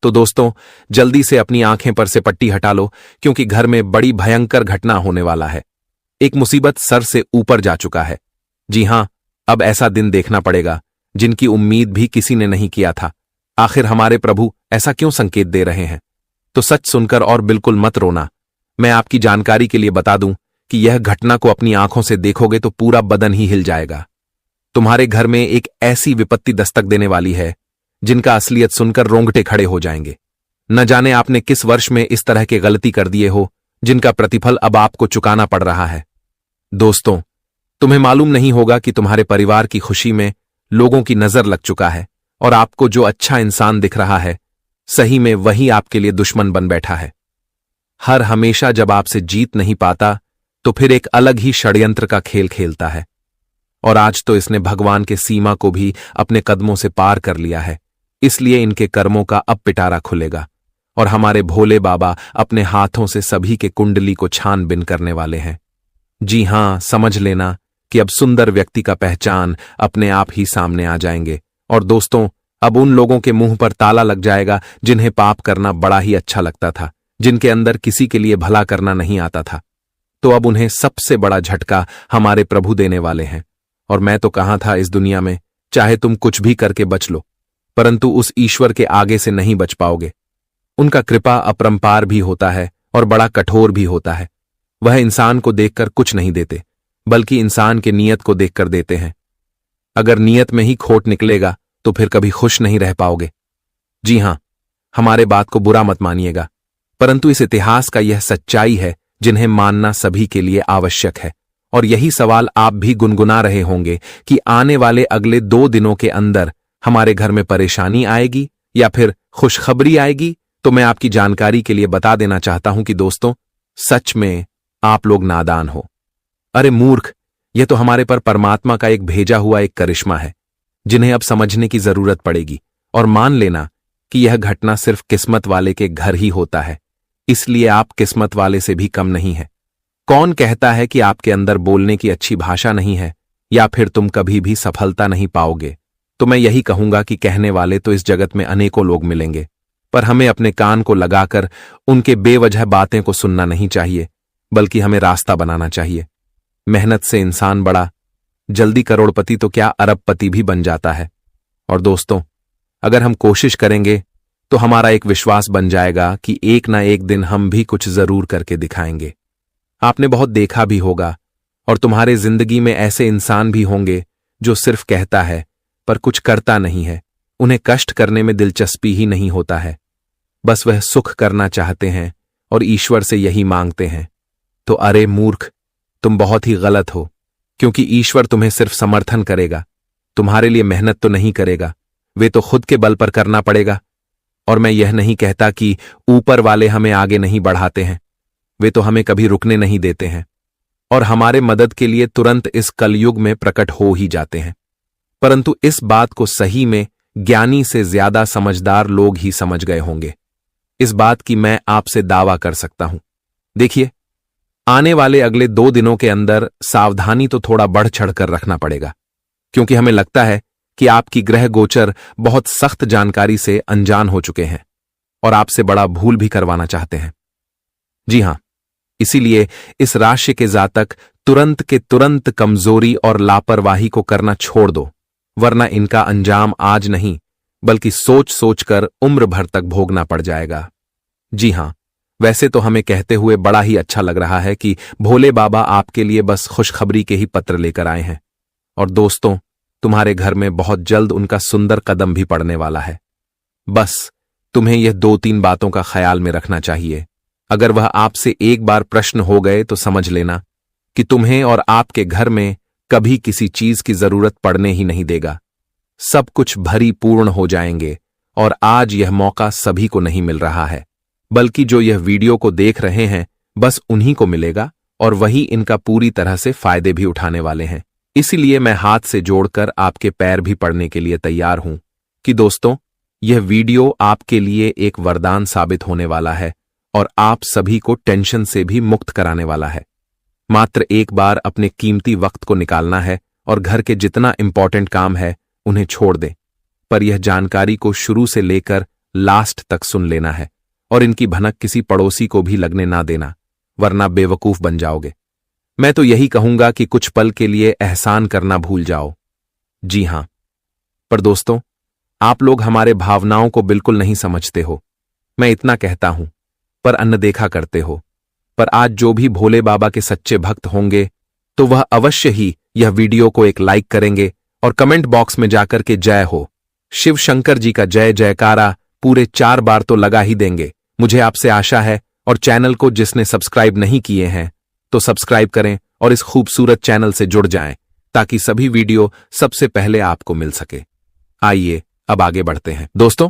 तो दोस्तों, जल्दी से अपनी आंखें पर से पट्टी हटा लो, क्योंकि घर में बड़ी भयंकर घटना होने वाला है। एक मुसीबत सर से ऊपर जा चुका है। जी हां, अब ऐसा दिन देखना पड़ेगा जिनकी उम्मीद भी किसी ने नहीं किया था। आखिर हमारे प्रभु ऐसा क्यों संकेत दे रहे हैं? तो सच सुनकर और बिल्कुल मत रोना। मैं आपकी जानकारी के लिए बता दूं कि यह घटना को अपनी आंखों से देखोगे तो पूरा बदन ही हिल जाएगा। तुम्हारे घर में एक ऐसी विपत्ति दस्तक देने वाली है जिनका असलियत सुनकर रोंगटे खड़े हो जाएंगे। न जाने आपने किस वर्ष में इस तरह के गलती कर दिए हो जिनका प्रतिफल अब आपको चुकाना पड़ रहा है। दोस्तों, तुम्हें मालूम नहीं होगा कि तुम्हारे परिवार की खुशी में लोगों की नजर लग चुका है और आपको जो अच्छा इंसान दिख रहा है, सही में वही आपके लिए दुश्मन बन बैठा है। हर हमेशा जब आपसे जीत नहीं पाता तो फिर एक अलग ही षड्यंत्र का खेल खेलता है। और आज तो इसने भगवान के सीमा को भी अपने कदमों से पार कर लिया है। इसलिए इनके कर्मों का अब पिटारा खुलेगा और हमारे भोले बाबा अपने हाथों से सभी के कुंडली को छानबीन करने वाले हैं। जी हां, समझ लेना कि अब सुंदर व्यक्ति का पहचान अपने आप ही सामने आ जाएंगे। और दोस्तों, अब उन लोगों के मुंह पर ताला लग जाएगा जिन्हें पाप करना बड़ा ही अच्छा लगता था, जिनके अंदर किसी के लिए भला करना नहीं आता था। तो अब उन्हें सबसे बड़ा झटका हमारे प्रभु देने वाले हैं। और मैं तो कहा था, इस दुनिया में चाहे तुम कुछ भी करके बच लो, परंतु उस ईश्वर के आगे से नहीं बच पाओगे। उनका कृपा अपरंपार भी होता है और बड़ा कठोर भी होता है। वह इंसान को देखकर कुछ नहीं देते, बल्कि इंसान के नियत को देखकर देते हैं। अगर नियत में ही खोट निकलेगा तो फिर कभी खुश नहीं रह पाओगे। जी हां, हमारे बात को बुरा मत मानिएगा, परंतु इस इतिहास का यह सच्चाई है जिन्हें मानना सभी के लिए आवश्यक है। और यही सवाल आप भी गुनगुना रहे होंगे कि आने वाले अगले 2 दिनों के अंदर हमारे घर में परेशानी आएगी या फिर खुशखबरी आएगी। तो मैं आपकी जानकारी के लिए बता देना चाहता हूं कि दोस्तों, सच में आप लोग नादान हो। अरे मूर्ख, यह तो हमारे पर परमात्मा का एक भेजा हुआ एक करिश्मा है जिन्हें अब समझने की जरूरत पड़ेगी। और मान लेना कि यह घटना सिर्फ किस्मत वाले के घर ही होता है, इसलिए आप किस्मत वाले से भी कम नहीं है। कौन कहता है कि आपके अंदर बोलने की अच्छी भाषा नहीं है या फिर तुम कभी भी सफलता नहीं पाओगे? तो मैं यही कहूंगा कि कहने वाले तो इस जगत में अनेकों लोग मिलेंगे, पर हमें अपने कान को लगाकर उनके बेवजह बातें को सुनना नहीं चाहिए, बल्कि हमें रास्ता बनाना चाहिए। मेहनत से इंसान बड़ा जल्दी करोड़पति तो क्या अरबपति भी बन जाता है। और दोस्तों, अगर हम कोशिश करेंगे तो हमारा एक विश्वास बन जाएगा कि एक ना एक दिन हम भी कुछ जरूर करके दिखाएंगे। आपने बहुत देखा भी होगा, और तुम्हारे जिंदगी में ऐसे इंसान भी होंगे जो सिर्फ कहता है पर कुछ करता नहीं है। उन्हें कष्ट करने में दिलचस्पी ही नहीं होता है, बस वह सुख करना चाहते हैं और ईश्वर से यही मांगते हैं। तो अरे मूर्ख, तुम बहुत ही गलत हो, क्योंकि ईश्वर तुम्हें सिर्फ समर्थन करेगा, तुम्हारे लिए मेहनत तो नहीं करेगा। वे तो खुद के बल पर करना पड़ेगा। और मैं यह नहीं कहता कि ऊपर वाले हमें आगे नहीं बढ़ाते हैं, वे तो हमें कभी रुकने नहीं देते हैं और हमारे मदद के लिए तुरंत इस कलयुग में प्रकट हो ही जाते हैं। परंतु इस बात को सही में ज्ञानी से ज्यादा समझदार लोग ही समझ गए होंगे। इस बात की मैं आपसे दावा कर सकता हूं। देखिए, आने वाले अगले 2 दिनों के अंदर सावधानी तो थोड़ा बढ़ चढ़कर रखना पड़ेगा, क्योंकि हमें लगता है कि आपकी ग्रह गोचर बहुत सख्त जानकारी से अनजान हो चुके हैं और आपसे बड़ा भूल भी करवाना चाहते हैं। जी हां, इसीलिए इस राशि के जातक तुरंत के तुरंत कमजोरी और लापरवाही को करना छोड़ दो, वरना इनका अंजाम आज नहीं बल्कि सोच सोचकर उम्र भर तक भोगना पड़ जाएगा। जी हां, वैसे तो हमें कहते हुए बड़ा ही अच्छा लग रहा है कि भोले बाबा आपके लिए बस खुशखबरी के ही पत्र लेकर आए हैं। और दोस्तों, तुम्हारे घर में बहुत जल्द उनका सुंदर कदम भी पड़ने वाला है। बस तुम्हें यह 2-3 बातों का ख्याल में रखना चाहिए। अगर वह आपसे एक बार प्रश्न हो गए तो समझ लेना कि तुम्हें और आपके घर में कभी किसी चीज की जरूरत पड़ने ही नहीं देगा। सब कुछ भरी पूर्ण हो जाएंगे। और आज यह मौका सभी को नहीं मिल रहा है, बल्कि जो यह वीडियो को देख रहे हैं बस उन्हीं को मिलेगा, और वही इनका पूरी तरह से फायदे भी उठाने वाले हैं। इसीलिए मैं हाथ से जोड़कर आपके पैर भी पड़ने के लिए तैयार हूं कि दोस्तों, यह वीडियो आपके लिए एक वरदान साबित होने वाला है और आप सभी को टेंशन से भी मुक्त कराने वाला है। मात्र एक बार अपने कीमती वक्त को निकालना है और घर के जितना इंपॉर्टेंट काम है उन्हें छोड़ दें, पर यह जानकारी को शुरू से लेकर लास्ट तक सुन लेना है और इनकी भनक किसी पड़ोसी को भी लगने ना देना, वरना बेवकूफ बन जाओगे। मैं तो यही कहूंगा कि कुछ पल के लिए एहसान करना भूल जाओ। जी हां, पर दोस्तों, आप लोग हमारे भावनाओं को बिल्कुल नहीं समझते हो। मैं इतना कहता हूं, पर अनदेखा करते हो। पर आज जो भी भोले बाबा के सच्चे भक्त होंगे तो वह अवश्य ही यह वीडियो को एक लाइक करेंगे और कमेंट बॉक्स में जाकर के जय हो, शिव शंकर जी का जय जयकारा पूरे 4 बार तो लगा ही देंगे। मुझे आपसे आशा है, और चैनल को जिसने सब्सक्राइब नहीं किए हैं तो सब्सक्राइब करें और इस खूबसूरत चैनल से जुड़ जाएं ताकि सभी वीडियो सबसे पहले आपको मिल सके। आइए अब आगे बढ़ते हैं। दोस्तों,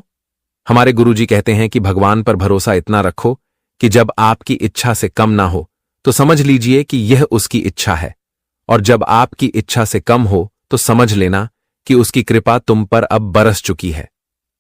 हमारे गुरुजी कहते हैं कि भगवान पर भरोसा इतना रखो कि जब आपकी इच्छा से कम ना हो तो समझ लीजिए कि यह उसकी इच्छा है, और जब आपकी इच्छा से कम हो तो समझ लेना कि उसकी कृपा तुम पर अब बरस चुकी है।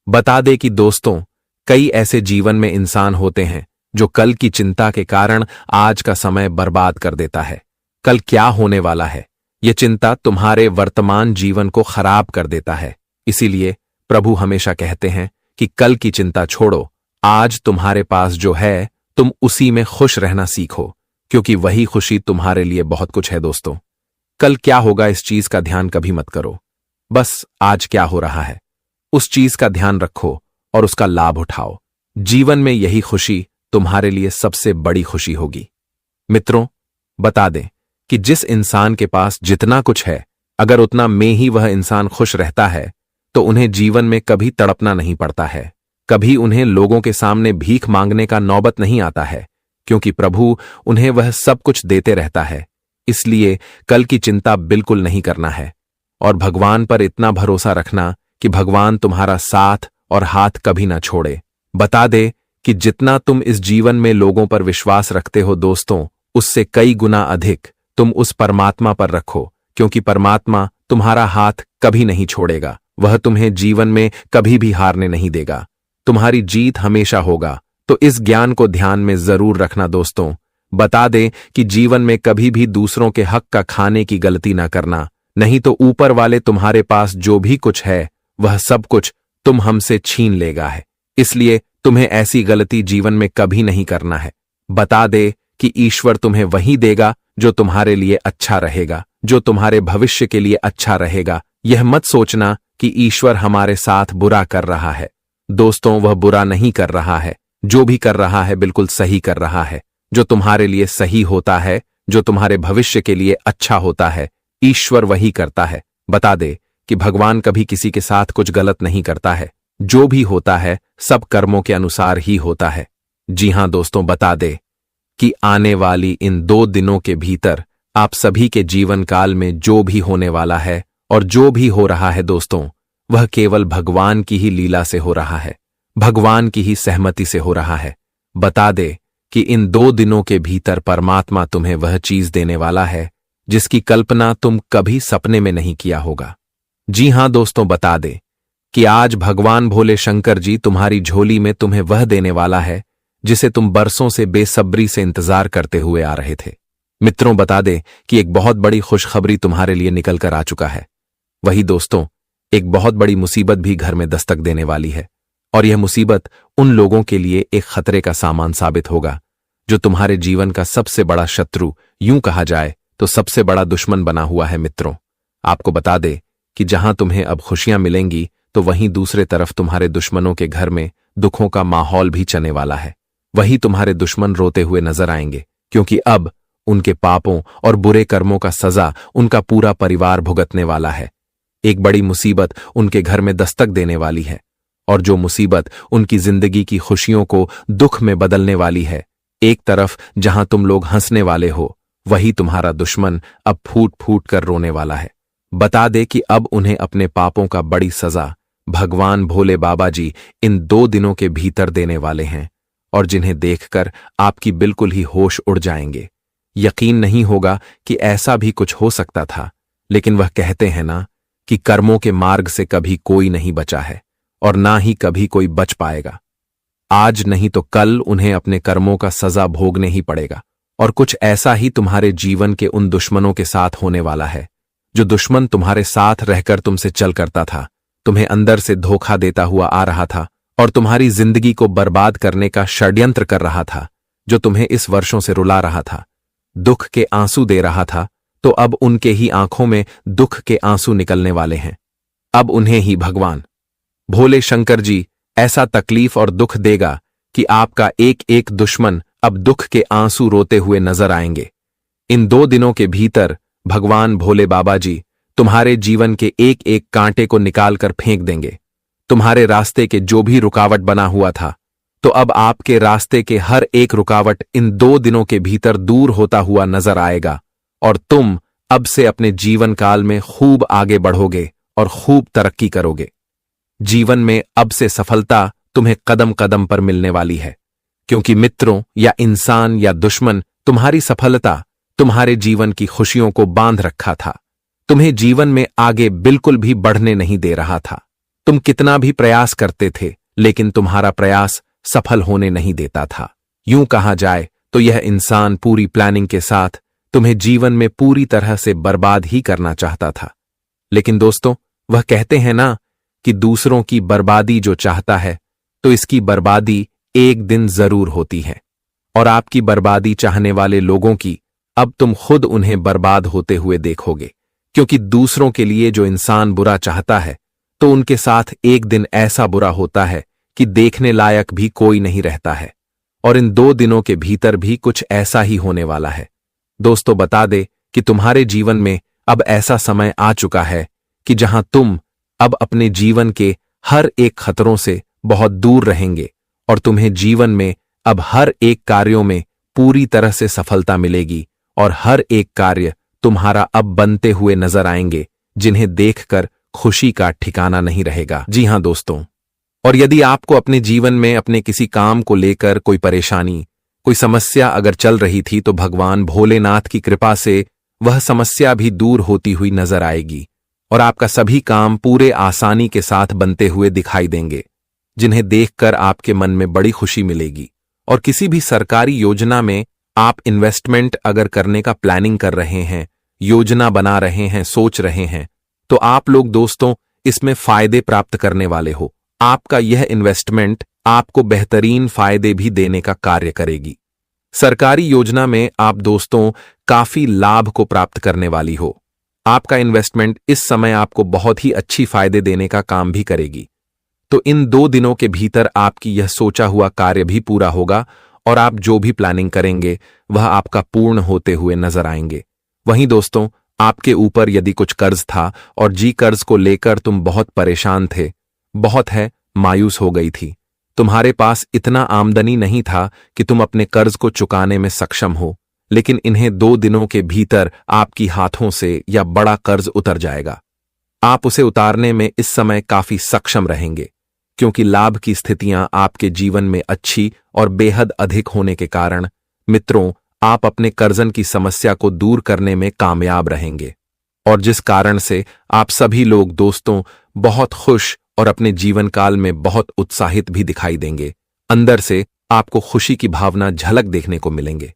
बता दे कि दोस्तों, कई ऐसे जीवन में इंसान होते हैं जो कल की चिंता के कारण आज का समय बर्बाद कर देता है। कल क्या होने वाला है, यह चिंता तुम्हारे वर्तमान जीवन को खराब कर देता है। इसीलिए प्रभु हमेशा कहते हैं कि कल की चिंता छोड़ो, आज तुम्हारे पास जो है तुम उसी में खुश रहना सीखो, क्योंकि वही खुशी तुम्हारे लिए बहुत कुछ है। दोस्तों, कल क्या होगा इस चीज का ध्यान कभी मत करो, बस आज क्या हो रहा है उस चीज का ध्यान रखो और उसका लाभ उठाओ। जीवन में यही खुशी तुम्हारे लिए सबसे बड़ी खुशी होगी। मित्रों, बता दें कि जिस इंसान के पास जितना कुछ है, अगर उतना में ही वह इंसान खुश रहता है तो उन्हें जीवन में कभी तड़पना नहीं पड़ता है, कभी उन्हें लोगों के सामने भीख मांगने का नौबत नहीं आता है, क्योंकि प्रभु उन्हें वह सब कुछ देते रहता है। इसलिए कल की चिंता बिल्कुल नहीं करना है और भगवान पर इतना भरोसा रखना कि भगवान तुम्हारा साथ और हाथ कभी ना छोड़े। बता दे कि जितना तुम इस जीवन में लोगों पर विश्वास रखते हो दोस्तों, उससे कई गुना अधिक तुम उस परमात्मा पर रखो, क्योंकि परमात्मा तुम्हारा हाथ कभी नहीं छोड़ेगा। वह तुम्हें जीवन में कभी भी हारने नहीं देगा, तुम्हारी जीत हमेशा होगा। तो इस ज्ञान को ध्यान में जरूर रखना दोस्तों। बता दें कि जीवन में कभी भी दूसरों के हक का खाने की गलती ना करना, नहीं तो ऊपर वाले तुम्हारे पास जो भी कुछ है वह सब कुछ तुम हमसे छीन लेगा है। इसलिए तुम्हें ऐसी गलती जीवन में कभी नहीं करना है। बता दे कि ईश्वर तुम्हें वही देगा जो तुम्हारे लिए अच्छा रहेगा, जो तुम्हारे भविष्य के लिए अच्छा रहेगा। यह मत सोचना कि ईश्वर हमारे साथ बुरा कर रहा है। दोस्तों, वह बुरा नहीं कर रहा है, जो भी कर रहा है बिल्कुल सही कर रहा है। जो तुम्हारे लिए सही होता है, जो तुम्हारे भविष्य के लिए अच्छा होता है, ईश्वर वही करता है। बता दे कि भगवान कभी किसी के साथ कुछ गलत नहीं करता है। जो भी होता है सब कर्मों के अनुसार ही होता है। जी हां दोस्तों, बता दे कि आने वाली इन 2 दिनों के भीतर आप सभी के जीवन काल में जो भी होने वाला है और जो भी हो रहा है दोस्तों, वह केवल भगवान की ही लीला से हो रहा है, भगवान की ही सहमति से हो रहा है। बता दे कि इन 2 दिनों के भीतर परमात्मा तुम्हें वह चीज देने वाला है जिसकी कल्पना तुम कभी सपने में नहीं किया होगा। जी हां दोस्तों, बता दे कि आज भगवान भोले शंकर जी तुम्हारी झोली में तुम्हें वह देने वाला है जिसे तुम बरसों से बेसब्री से इंतजार करते हुए आ रहे थे। मित्रों, बता दे कि एक बहुत बड़ी खुशखबरी तुम्हारे लिए निकल कर आ चुका है। वही दोस्तों, एक बहुत बड़ी मुसीबत भी घर में दस्तक देने वाली है, और यह मुसीबत उन लोगों के लिए एक खतरे का सामान साबित होगा जो तुम्हारे जीवन का सबसे बड़ा शत्रु, यूं कहा जाए तो सबसे बड़ा दुश्मन बना हुआ है। मित्रों, आपको बता दे कि जहां तुम्हें अब खुशियां मिलेंगी तो वहीं दूसरे तरफ तुम्हारे दुश्मनों के घर में दुखों का माहौल भी चलने वाला है। वही तुम्हारे दुश्मन रोते हुए नजर आएंगे, क्योंकि अब उनके पापों और बुरे कर्मों का सजा उनका पूरा परिवार भुगतने वाला है। एक बड़ी मुसीबत उनके घर में दस्तक देने वाली है, और जो मुसीबत उनकी जिंदगी की खुशियों को दुख में बदलने वाली है। एक तरफ जहां तुम लोग हंसने वाले हो, वही तुम्हारा दुश्मन अब फूट फूट कर रोने वाला है। बता दे कि अब उन्हें अपने पापों का बड़ी सजा भगवान भोले बाबा जी इन 2 दिनों के भीतर देने वाले हैं, और जिन्हें देखकर आपकी बिल्कुल ही होश उड़ जाएंगे। यकीन नहीं होगा कि ऐसा भी कुछ हो सकता था, लेकिन वह कहते हैं ना कि कर्मों के मार्ग से कभी कोई नहीं बचा है और ना ही कभी कोई बच पाएगा। आज नहीं तो कल उन्हें अपने कर्मों का सजा भोगने ही पड़ेगा, और कुछ ऐसा ही तुम्हारे जीवन के उन दुश्मनों के साथ होने वाला है। जो दुश्मन तुम्हारे साथ रहकर तुमसे चल करता था, तुम्हें अंदर से धोखा देता हुआ आ रहा था, और तुम्हारी जिंदगी को बर्बाद करने का षड्यंत्र कर रहा था, जो तुम्हें इस वर्षों से रुला रहा था, दुख के आंसू दे रहा था, तो अब उनके ही आंखों में दुख के आंसू निकलने वाले हैं। अब उन्हें ही भगवान भोले शंकर जी ऐसा तकलीफ और दुख देगा कि आपका एक एक दुश्मन अब दुख के आंसू रोते हुए नजर आएंगे। इन 2 दिनों के भीतर भगवान भोले बाबा जी तुम्हारे जीवन के एक एक कांटे को निकालकर फेंक देंगे। तुम्हारे रास्ते के जो भी रुकावट बना हुआ था, तो अब आपके रास्ते के हर एक रुकावट इन 2 दिनों के भीतर दूर होता हुआ नजर आएगा और तुम अब से अपने जीवन काल में खूब आगे बढ़ोगे और खूब तरक्की करोगे। जीवन में अब से सफलता तुम्हें कदम कदम पर मिलने वाली है, क्योंकि मित्रों या इंसान या दुश्मन तुम्हारी सफलता, तुम्हारे जीवन की खुशियों को बांध रखा था। तुम्हें जीवन में आगे बिल्कुल भी बढ़ने नहीं दे रहा था। तुम कितना भी प्रयास करते थे, लेकिन तुम्हारा प्रयास सफल होने नहीं देता था। यूं कहा जाए तो यह इंसान पूरी प्लानिंग के साथ तुम्हें जीवन में पूरी तरह से बर्बाद ही करना चाहता था। लेकिन दोस्तों, वह कहते हैं ना कि दूसरों की बर्बादी जो चाहता है, तो इसकी बर्बादी एक दिन जरूर होती है। और आपकी बर्बादी चाहने वाले लोगों की अब तुम खुद उन्हें बर्बाद होते हुए देखोगे, क्योंकि दूसरों के लिए जो इंसान बुरा चाहता है, तो उनके साथ एक दिन ऐसा बुरा होता है कि देखने लायक भी कोई नहीं रहता है। और इन 2 दिनों के भीतर भी कुछ ऐसा ही होने वाला है। दोस्तों, बता दे कि तुम्हारे जीवन में अब ऐसा समय आ चुका है कि जहां तुम अब अपने जीवन के हर एक खतरों से बहुत दूर रहेंगे और तुम्हें जीवन में अब हर एक कार्यों में पूरी तरह से सफलता मिलेगी और हर एक कार्य तुम्हारा अब बनते हुए नजर आएंगे, जिन्हें देखकर खुशी का ठिकाना नहीं रहेगा। जी हां दोस्तों, और यदि आपको अपने जीवन में अपने किसी काम को लेकर कोई परेशानी, कोई समस्या अगर चल रही थी, तो भगवान भोलेनाथ की कृपा से वह समस्या भी दूर होती हुई नजर आएगी और आपका सभी काम पूरे आसानी के साथ बनते हुए दिखाई देंगे, जिन्हें देखकर आपके मन में बड़ी खुशी मिलेगी। और किसी भी सरकारी योजना में आप इन्वेस्टमेंट अगर करने का प्लानिंग कर रहे हैं, योजना बना रहे हैं, सोच रहे हैं, तो आप लोग दोस्तों इसमें फायदे प्राप्त करने वाले हो। आपका यह इन्वेस्टमेंट आपको बेहतरीन फायदे भी देने का कार्य करेगी। सरकारी योजना में आप दोस्तों काफी लाभ को प्राप्त करने वाली हो। आपका इन्वेस्टमेंट इस समय आपको बहुत ही अच्छी फायदे देने का काम भी करेगी। तो इन 2 दिनों के भीतर आपकी यह सोचा हुआ कार्य भी पूरा होगा और आप जो भी प्लानिंग करेंगे वह आपका पूर्ण होते हुए नजर आएंगे। वहीं दोस्तों, आपके ऊपर यदि कुछ कर्ज था और कर्ज को लेकर तुम बहुत परेशान थे, बहुत है मायूस हो गई थी, तुम्हारे पास इतना आमदनी नहीं था कि तुम अपने कर्ज को चुकाने में सक्षम हो, लेकिन इन्हें 2 दिनों के भीतर आपकी हाथों से यह बड़ा कर्ज उतर जाएगा। आप उसे उतारने में इस समय काफी सक्षम रहेंगे, क्योंकि लाभ की स्थितियां आपके जीवन में अच्छी और बेहद अधिक होने के कारण मित्रों, आप अपने कर्जन की समस्या को दूर करने में कामयाब रहेंगे। और जिस कारण से आप सभी लोग दोस्तों बहुत खुश और अपने जीवन काल में बहुत उत्साहित भी दिखाई देंगे। अंदर से आपको खुशी की भावना झलक देखने को मिलेंगे।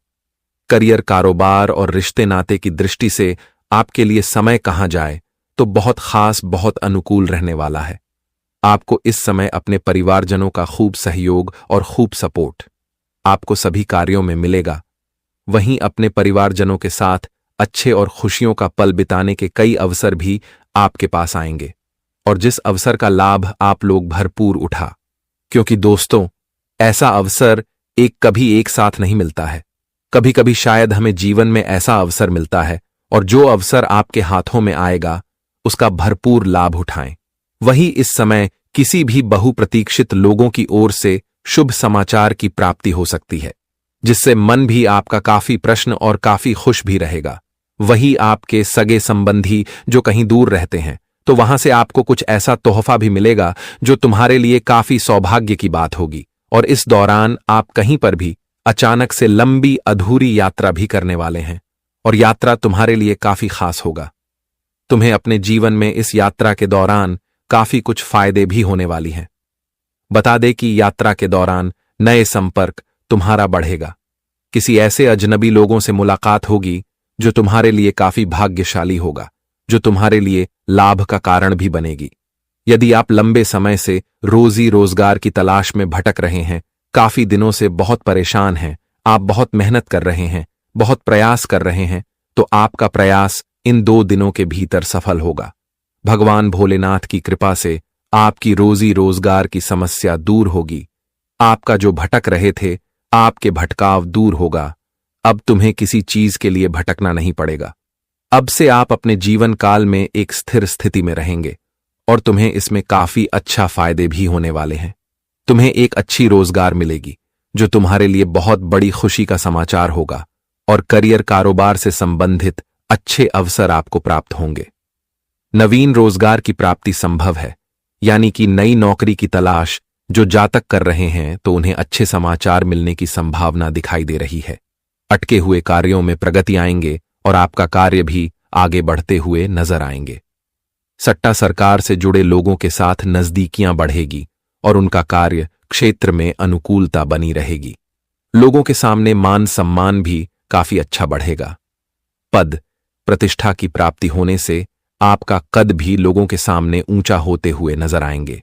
करियर, कारोबार और रिश्ते नाते की दृष्टि से आपके लिए समय कहा जाए तो बहुत खास, बहुत अनुकूल रहने वाला है। आपको इस समय अपने परिवारजनों का खूब सहयोग और खूब सपोर्ट आपको सभी कार्यों में मिलेगा। वहीं अपने परिवारजनों के साथ अच्छे और खुशियों का पल बिताने के कई अवसर भी आपके पास आएंगे, और जिस अवसर का लाभ आप लोग भरपूर उठा, क्योंकि दोस्तों ऐसा अवसर कभी एक साथ नहीं मिलता है। कभी कभी शायद हमें जीवन में ऐसा अवसर मिलता है, और जो अवसर आपके हाथों में आएगा उसका भरपूर लाभ उठाएं। वही इस समय किसी भी बहुप्रतीक्षित लोगों की ओर से शुभ समाचार की प्राप्ति हो सकती है, जिससे मन भी आपका काफी प्रश्न और काफी खुश भी रहेगा। वही आपके सगे संबंधी जो कहीं दूर रहते हैं, तो वहां से आपको कुछ ऐसा तोहफा भी मिलेगा जो तुम्हारे लिए काफी सौभाग्य की बात होगी। और इस दौरान आप कहीं पर भी अचानक से लंबी अधूरी यात्रा भी करने वाले हैं, और यात्रा तुम्हारे लिए काफी खास होगा। तुम्हें अपने जीवन में इस यात्रा के दौरान काफी कुछ फायदे भी होने वाली हैं। बता दे कि यात्रा के दौरान नए संपर्क तुम्हारा बढ़ेगा। किसी ऐसे अजनबी लोगों से मुलाकात होगी जो तुम्हारे लिए काफी भाग्यशाली होगा, जो तुम्हारे लिए लाभ का कारण भी बनेगी। यदि आप लंबे समय से रोजी रोजगार की तलाश में भटक रहे हैं, काफी दिनों से बहुत परेशान हैं, आप बहुत मेहनत कर रहे हैं, बहुत प्रयास कर रहे हैं, तो आपका प्रयास इन 2 दिनों के भीतर सफल होगा। भगवान भोलेनाथ की कृपा से आपकी रोजी रोजगार की समस्या दूर होगी। आपका जो भटक रहे थे, आपके भटकाव दूर होगा। अब तुम्हें किसी चीज के लिए भटकना नहीं पड़ेगा। अब से आप अपने जीवन काल में एक स्थिर स्थिति में रहेंगे और तुम्हें इसमें काफी अच्छा फायदे भी होने वाले हैं। तुम्हें एक अच्छी रोजगार मिलेगी जो तुम्हारे लिए बहुत बड़ी खुशी का समाचार होगा और करियर कारोबार से संबंधित अच्छे अवसर आपको प्राप्त होंगे। नवीन रोजगार की प्राप्ति संभव है, यानी कि नई नौकरी की तलाश जो जातक कर रहे हैं तो उन्हें अच्छे समाचार मिलने की संभावना दिखाई दे रही है। अटके हुए कार्यों में प्रगति आएंगे और आपका कार्य भी आगे बढ़ते हुए नजर आएंगे। सट्टा सरकार से जुड़े लोगों के साथ नजदीकियां बढ़ेगी और उनका कार्य क्षेत्र में अनुकूलता बनी रहेगी। लोगों के सामने मान सम्मान भी काफी अच्छा बढ़ेगा। पद प्रतिष्ठा की प्राप्ति होने से आपका कद भी लोगों के सामने ऊंचा होते हुए नजर आएंगे।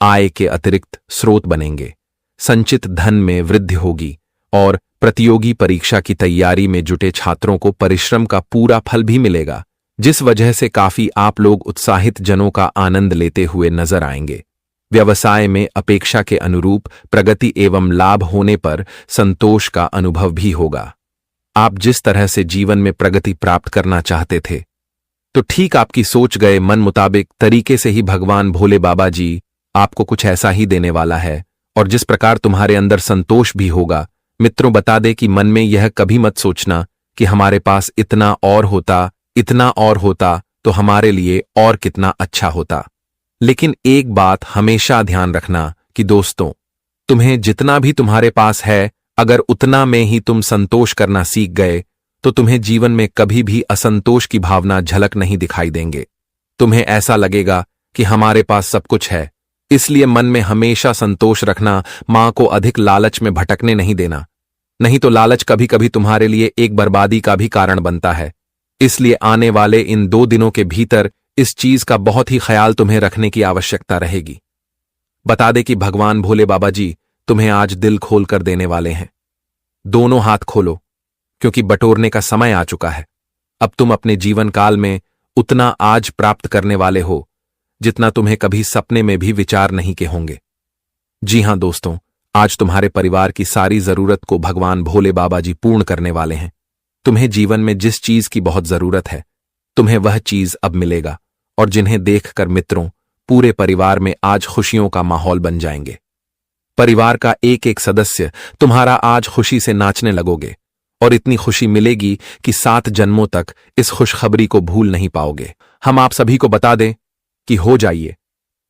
आय के अतिरिक्त स्रोत बनेंगे। संचित धन में वृद्धि होगी और प्रतियोगी परीक्षा की तैयारी में जुटे छात्रों को परिश्रम का पूरा फल भी मिलेगा, जिस वजह से काफी आप लोग उत्साहित जनों का आनंद लेते हुए नजर आएंगे। व्यवसाय में अपेक्षा के अनुरूप प्रगति एवं लाभ होने पर संतोष का अनुभव भी होगा। आप जिस तरह से जीवन में प्रगति प्राप्त करना चाहते थे, तो ठीक आपकी सोच गए मन मुताबिक तरीके से ही भगवान भोले बाबा जी आपको कुछ ऐसा ही देने वाला है। और जिस प्रकार तुम्हारे अंदर संतोष भी होगा। मित्रों, बता दे कि मन में यह कभी मत सोचना कि हमारे पास इतना और होता तो हमारे लिए और कितना अच्छा होता। लेकिन एक बात हमेशा ध्यान रखना कि दोस्तों, तुम्हें जितना भी तुम्हारे पास है, अगर उतना में ही तुम संतोष करना सीख गए तो तुम्हें जीवन में कभी भी असंतोष की भावना झलक नहीं दिखाई देंगे। तुम्हें ऐसा लगेगा कि हमारे पास सब कुछ है। इसलिए मन में हमेशा संतोष रखना, मां को अधिक लालच में भटकने नहीं देना, नहीं तो लालच कभी कभी तुम्हारे लिए एक बर्बादी का भी कारण बनता है। इसलिए आने वाले इन 2 दिनों के भीतर इस चीज का बहुत ही ख्याल तुम्हें रखने की आवश्यकता रहेगी। बता दे कि भगवान भोले बाबा जी तुम्हें आज दिल खोल कर देने वाले हैं। दोनों हाथ खोलो, क्योंकि बटोरने का समय आ चुका है। अब तुम अपने जीवन काल में उतना आज प्राप्त करने वाले हो जितना तुम्हें कभी सपने में भी विचार नहीं के होंगे। जी हां दोस्तों, आज तुम्हारे परिवार की सारी जरूरत को भगवान भोले बाबा जी पूर्ण करने वाले हैं। तुम्हें जीवन में जिस चीज की बहुत जरूरत है, तुम्हें वह चीज अब मिलेगा और जिन्हें देखकर मित्रों, पूरे परिवार में आज खुशियों का माहौल बन जाएंगे। परिवार का एक एक सदस्य तुम्हारा आज खुशी से नाचने लगोगे और इतनी खुशी मिलेगी कि 7 जन्मों तक इस खुशखबरी को भूल नहीं पाओगे। हम आप सभी को बता दें कि हो जाइए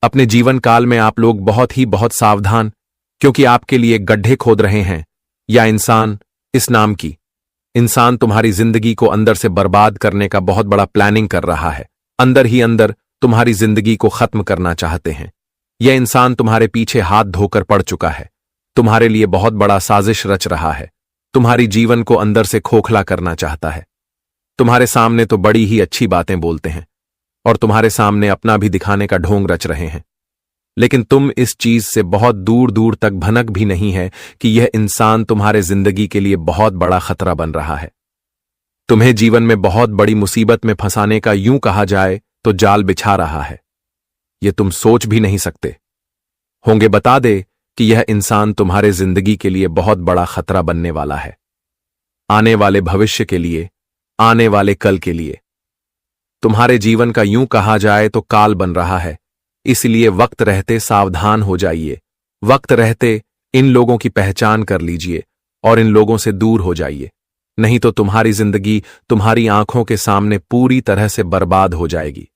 अपने जीवन काल में आप लोग बहुत सावधान, क्योंकि आपके लिए गड्ढे खोद रहे हैं या इंसान तुम्हारी जिंदगी को अंदर से बर्बाद करने का बहुत बड़ा प्लानिंग कर रहा है। अंदर ही अंदर तुम्हारी जिंदगी को खत्म करना चाहते हैं। यह इंसान तुम्हारे पीछे हाथ धोकर पड़ चुका है, तुम्हारे लिए बहुत बड़ा साजिश रच रहा है, तुम्हारी जीवन को अंदर से खोखला करना चाहता है। तुम्हारे सामने तो बड़ी ही अच्छी बातें बोलते हैं और तुम्हारे सामने अपना भी दिखाने का ढोंग रच रहे हैं, लेकिन तुम इस चीज से बहुत दूर दूर तक भनक भी नहीं है कि यह इंसान तुम्हारे जिंदगी के लिए बहुत बड़ा खतरा बन रहा है। तुम्हें जीवन में बहुत बड़ी मुसीबत में फंसाने का यूं कहा जाए तो जाल बिछा रहा है। यह तुम सोच भी नहीं सकते होंगे। बता दे कि यह इंसान तुम्हारे जिंदगी के लिए बहुत बड़ा खतरा बनने वाला है, आने वाले भविष्य के लिए, आने वाले कल के लिए। तुम्हारे जीवन का यूं कहा जाए तो काल बन रहा है। इसलिए वक्त रहते सावधान हो जाइए। वक्त रहते इन लोगों की पहचान कर लीजिए और इन लोगों से दूर हो जाइए, नहीं तो तुम्हारी जिंदगी तुम्हारी आंखों के सामने पूरी तरह से बर्बाद हो जाएगी।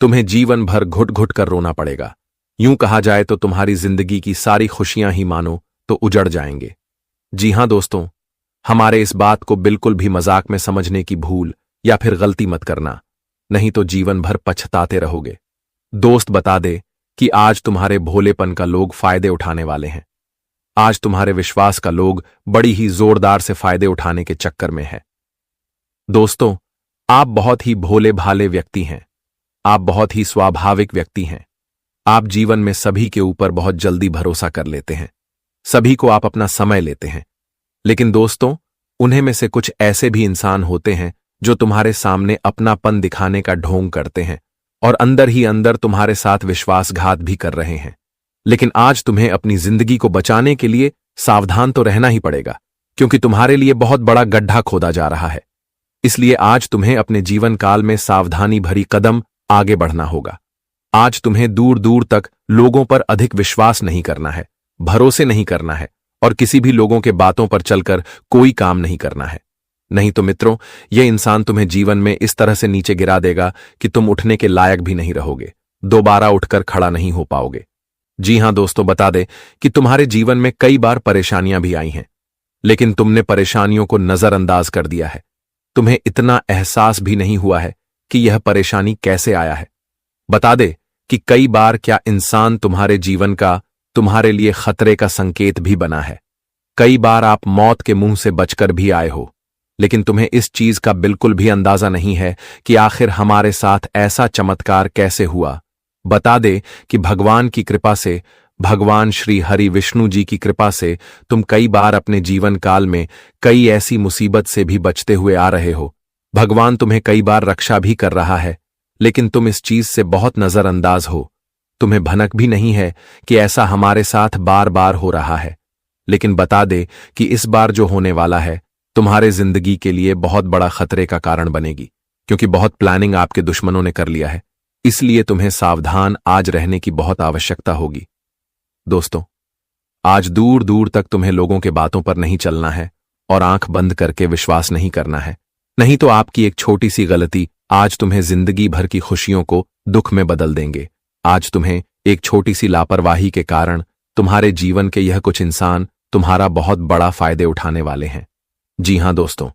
तुम्हें जीवन भर घुट घुट कर रोना पड़ेगा। यूं कहा जाए तो तुम्हारी जिंदगी की सारी खुशियां ही मानो तो उजड़ जाएंगे। जी हां दोस्तों, हमारे इस बात को बिल्कुल भी मजाक में समझने की भूल या फिर गलती मत करना, नहीं तो जीवन भर पछताते रहोगे। दोस्त, बता दे कि आज तुम्हारे भोलेपन का लोग फायदे उठाने वाले हैं। आज तुम्हारे विश्वास का लोग बड़ी ही जोरदार से फायदे उठाने के चक्कर में है। दोस्तों, आप बहुत ही भोले भाले व्यक्ति हैं। आप बहुत ही स्वाभाविक व्यक्ति हैं। आप जीवन में सभी के ऊपर बहुत जल्दी भरोसा कर लेते हैं, सभी को आप अपना समय लेते हैं। लेकिन दोस्तों, उन्हें में से कुछ ऐसे भी इंसान होते हैं जो तुम्हारे सामने अपनापन दिखाने का ढोंग करते हैं और अंदर ही अंदर तुम्हारे साथ विश्वासघात भी कर रहे हैं। लेकिन आज तुम्हें अपनी जिंदगी को बचाने के लिए सावधान तो रहना ही पड़ेगा, क्योंकि तुम्हारे लिए बहुत बड़ा गड्ढा खोदा जा रहा है। इसलिए आज तुम्हें अपने जीवन काल में सावधानी भरी कदम आगे बढ़ना होगा। आज तुम्हें दूर दूर तक लोगों पर अधिक विश्वास नहीं करना है, भरोसे नहीं करना है और किसी भी लोगों के बातों पर चलकर कोई काम नहीं करना है। नहीं तो मित्रों, यह इंसान तुम्हें जीवन में इस तरह से नीचे गिरा देगा कि तुम उठने के लायक भी नहीं रहोगे, दोबारा उठकर खड़ा नहीं हो पाओगे। जी हां दोस्तों, बता दें कि तुम्हारे जीवन में कई बार परेशानियां भी आई हैं, लेकिन तुमने परेशानियों को नजरअंदाज कर दिया है। तुम्हें इतना एहसास भी नहीं हुआ है कि यह परेशानी कैसे आया है। बता दे कि कई बार क्या इंसान तुम्हारे जीवन का तुम्हारे लिए खतरे का संकेत भी बना है। कई बार आप मौत के मुंह से बचकर भी आए हो, लेकिन तुम्हें इस चीज का बिल्कुल भी अंदाजा नहीं है कि आखिर हमारे साथ ऐसा चमत्कार कैसे हुआ। बता दे कि भगवान की कृपा से, भगवान श्री हरि विष्णु जी की कृपा से तुम कई बार अपने जीवन काल में कई ऐसी मुसीबत से भी बचते हुए आ रहे हो। भगवान तुम्हें कई बार रक्षा भी कर रहा है, लेकिन तुम इस चीज से बहुत नजरअंदाज हो। तुम्हें भनक भी नहीं है कि ऐसा हमारे साथ बार बार हो रहा है। लेकिन बता दे कि इस बार जो होने वाला है तुम्हारे जिंदगी के लिए बहुत बड़ा खतरे का कारण बनेगी, क्योंकि बहुत प्लानिंग आपके दुश्मनों ने कर लिया है। इसलिए तुम्हें सावधान आज रहने की बहुत आवश्यकता होगी। दोस्तों, आज दूर दूर तक तुम्हें लोगों के बातों पर नहीं चलना है और आंख बंद करके विश्वास नहीं करना है। नहीं तो आपकी एक छोटी सी गलती आज तुम्हें जिंदगी भर की खुशियों को दुख में बदल देंगे। आज तुम्हें एक छोटी सी लापरवाही के कारण तुम्हारे जीवन के यह कुछ इंसान तुम्हारा बहुत बड़ा फायदे उठाने वाले हैं। जी हां दोस्तों,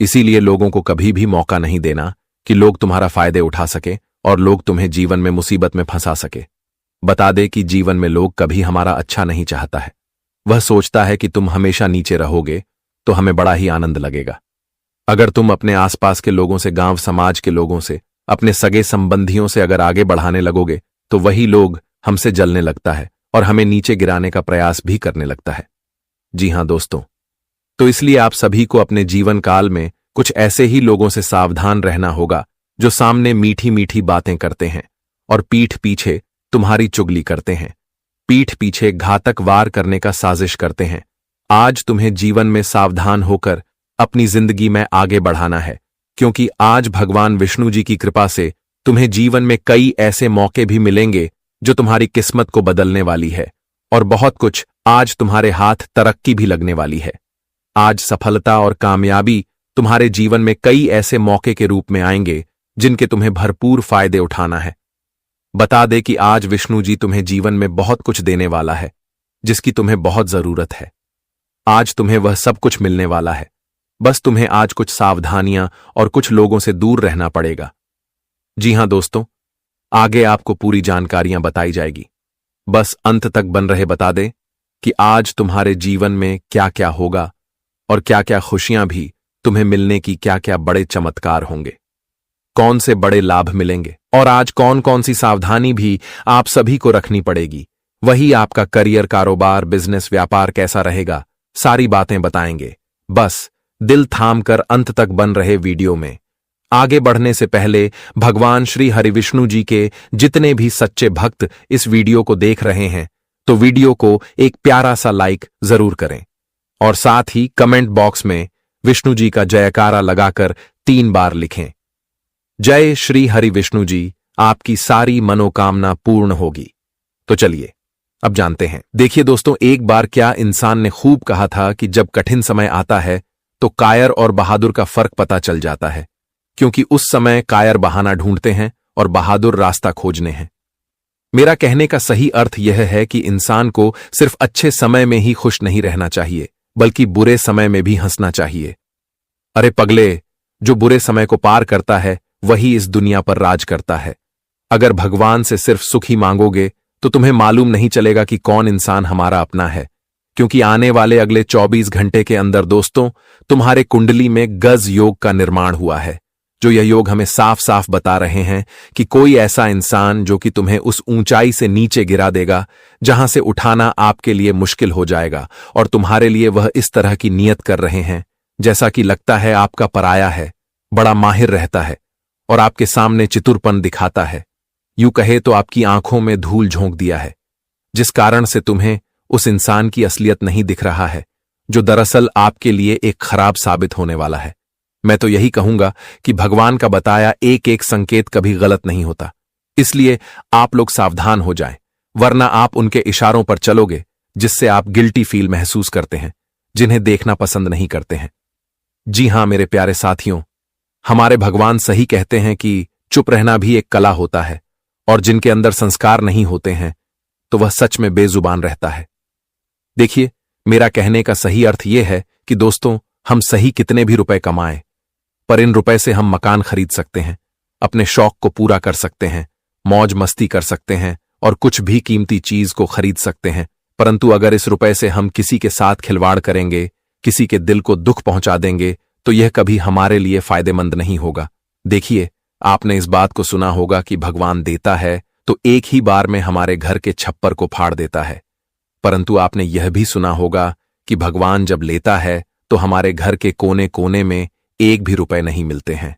इसीलिए लोगों को कभी भी मौका नहीं देना कि लोग तुम्हारा फायदे उठा सके और लोग तुम्हें जीवन में मुसीबत में फंसा सके। बता दे कि जीवन में लोग कभी हमारा अच्छा नहीं चाहता है। वह सोचता है कि तुम हमेशा नीचे रहोगे तो हमें बड़ा ही आनंद लगेगा। अगर तुम अपने आसपास के लोगों से, गांव समाज के लोगों से, अपने सगे संबंधियों से अगर आगे बढ़ाने लगोगे तो वही लोग हमसे जलने लगता है और हमें नीचे गिराने का प्रयास भी करने लगता है। जी हां दोस्तों, तो इसलिए आप सभी को अपने जीवन काल में कुछ ऐसे ही लोगों से सावधान रहना होगा जो सामने मीठी मीठी बातें करते हैं और पीठ पीछे तुम्हारी चुगली करते हैं, पीठ पीछे घातक वार करने का साजिश करते हैं। आज तुम्हें जीवन में सावधान होकर अपनी जिंदगी में आगे बढ़ाना है, क्योंकि आज भगवान विष्णु जी की कृपा से तुम्हें जीवन में कई ऐसे मौके भी मिलेंगे जो तुम्हारी किस्मत को बदलने वाली है और बहुत कुछ आज तुम्हारे हाथ तरक्की भी लगने वाली है। आज सफलता और कामयाबी तुम्हारे जीवन में कई ऐसे मौके के रूप में आएंगे जिनके तुम्हें भरपूर फायदे उठाना है। बता दे कि आज विष्णु जी तुम्हें जीवन में बहुत कुछ देने वाला है जिसकी तुम्हें बहुत जरूरत है। आज तुम्हें वह सब कुछ मिलने वाला है, बस तुम्हें आज कुछ सावधानियां और कुछ लोगों से दूर रहना पड़ेगा। जी हां दोस्तों, आगे आपको पूरी जानकारियां बताई जाएगी, बस अंत तक बन रहे। बता दे कि आज तुम्हारे जीवन में क्या क्या होगा और क्या क्या खुशियां भी तुम्हें मिलने की, क्या क्या बड़े चमत्कार होंगे, कौन से बड़े लाभ मिलेंगे और आज कौन कौन सी सावधानी भी आप सभी को रखनी पड़ेगी। वही आपका करियर, कारोबार, बिजनेस, व्यापार कैसा रहेगा, सारी बातें बताएंगे। बस दिल थाम कर अंत तक बन रहे वीडियो में। आगे बढ़ने से पहले भगवान श्री हरि विष्णु जी के जितने भी सच्चे भक्त इस वीडियो को देख रहे हैं तो वीडियो को एक प्यारा सा लाइक जरूर करें और साथ ही कमेंट बॉक्स में विष्णु जी का जयकारा लगाकर 3 बार लिखें। जय श्री हरि विष्णु जी, आपकी सारी मनोकामना पूर्ण होगी। तो चलिए अब जानते हैं। देखिए दोस्तों, एक बार क्या इंसान ने खूब कहा था कि जब कठिन समय आता है तो कायर और बहादुर का फर्क पता चल जाता है, क्योंकि उस समय कायर बहाना ढूंढते हैं और बहादुर रास्ता खोजने हैं। मेरा कहने का सही अर्थ यह है कि इंसान को सिर्फ अच्छे समय में ही खुश नहीं रहना चाहिए, बल्कि बुरे समय में भी हंसना चाहिए। अरे पगले, जो बुरे समय को पार करता है वही इस दुनिया पर राज करता है। अगर भगवान से सिर्फ सुख ही मांगोगे तो तुम्हें मालूम नहीं चलेगा कि कौन इंसान हमारा अपना है, क्योंकि आने वाले अगले 24 घंटे के अंदर दोस्तों तुम्हारे कुंडली में गज योग का निर्माण हुआ है, जो यह योग हमें साफ साफ बता रहे हैं कि कोई ऐसा इंसान जो कि तुम्हें उस ऊंचाई से नीचे गिरा देगा जहां से उठाना आपके लिए मुश्किल हो जाएगा, और तुम्हारे लिए वह इस तरह की नियत कर रहे हैं जैसा कि लगता है आपका पराया है, बड़ा माहिर रहता है और आपके सामने चतुरपन दिखाता है। यूं कहे तो आपकी आंखों में धूल झोंक दिया है, जिस कारण से तुम्हें उस इंसान की असलियत नहीं दिख रहा है जो दरअसल आपके लिए एक खराब साबित होने वाला है। मैं तो यही कहूंगा कि भगवान का बताया एक एक संकेत कभी गलत नहीं होता, इसलिए आप लोग सावधान हो जाएं, वरना आप उनके इशारों पर चलोगे जिससे आप गिल्टी फील महसूस करते हैं, जिन्हें देखना पसंद नहीं करते हैं। जी हां मेरे प्यारे साथियों, हमारे भगवान सही कहते हैं कि चुप रहना भी एक कला होता है, और जिनके अंदर संस्कार नहीं होते हैं तो वह सच में बेजुबान रहता है। देखिए, मेरा कहने का सही अर्थ यह है कि दोस्तों, हम सही कितने भी रुपए कमाएं, पर इन रुपए से हम मकान खरीद सकते हैं, अपने शौक को पूरा कर सकते हैं, मौज मस्ती कर सकते हैं और कुछ भी कीमती चीज को खरीद सकते हैं। परंतु अगर इस रुपए से हम किसी के साथ खिलवाड़ करेंगे, किसी के दिल को दुख पहुंचा देंगे, तो यह कभी हमारे लिए फायदेमंद नहीं होगा। देखिए, आपने इस बात को सुना होगा कि भगवान देता है तो एक ही बार में हमारे घर के छप्पर को फाड़ देता है, परंतु आपने यह भी सुना होगा कि भगवान जब लेता है तो हमारे घर के कोने कोने में एक भी रुपए नहीं मिलते हैं।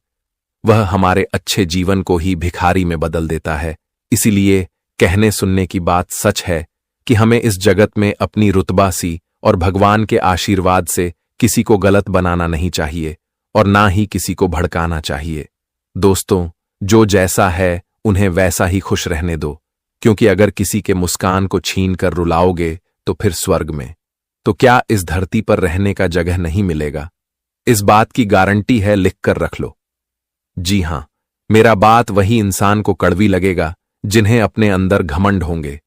वह हमारे अच्छे जीवन को ही भिखारी में बदल देता है। इसीलिए कहने सुनने की बात सच है कि हमें इस जगत में अपनी रुतबा सी और भगवान के आशीर्वाद से किसी को गलत बनाना नहीं चाहिए और ना ही किसी को भड़काना चाहिए। दोस्तों, जो जैसा है उन्हें वैसा ही खुश रहने दो, क्योंकि अगर किसी के मुस्कान को छीन कर रुलाओगे तो फिर स्वर्ग में, तो क्या इस धरती पर रहने का जगह नहीं मिलेगा? इस बात की गारंटी है, लिख कर रख लो। जी हां, मेरा बात वही इंसान को कड़वी लगेगा जिन्हें अपने अंदर घमंड होंगे,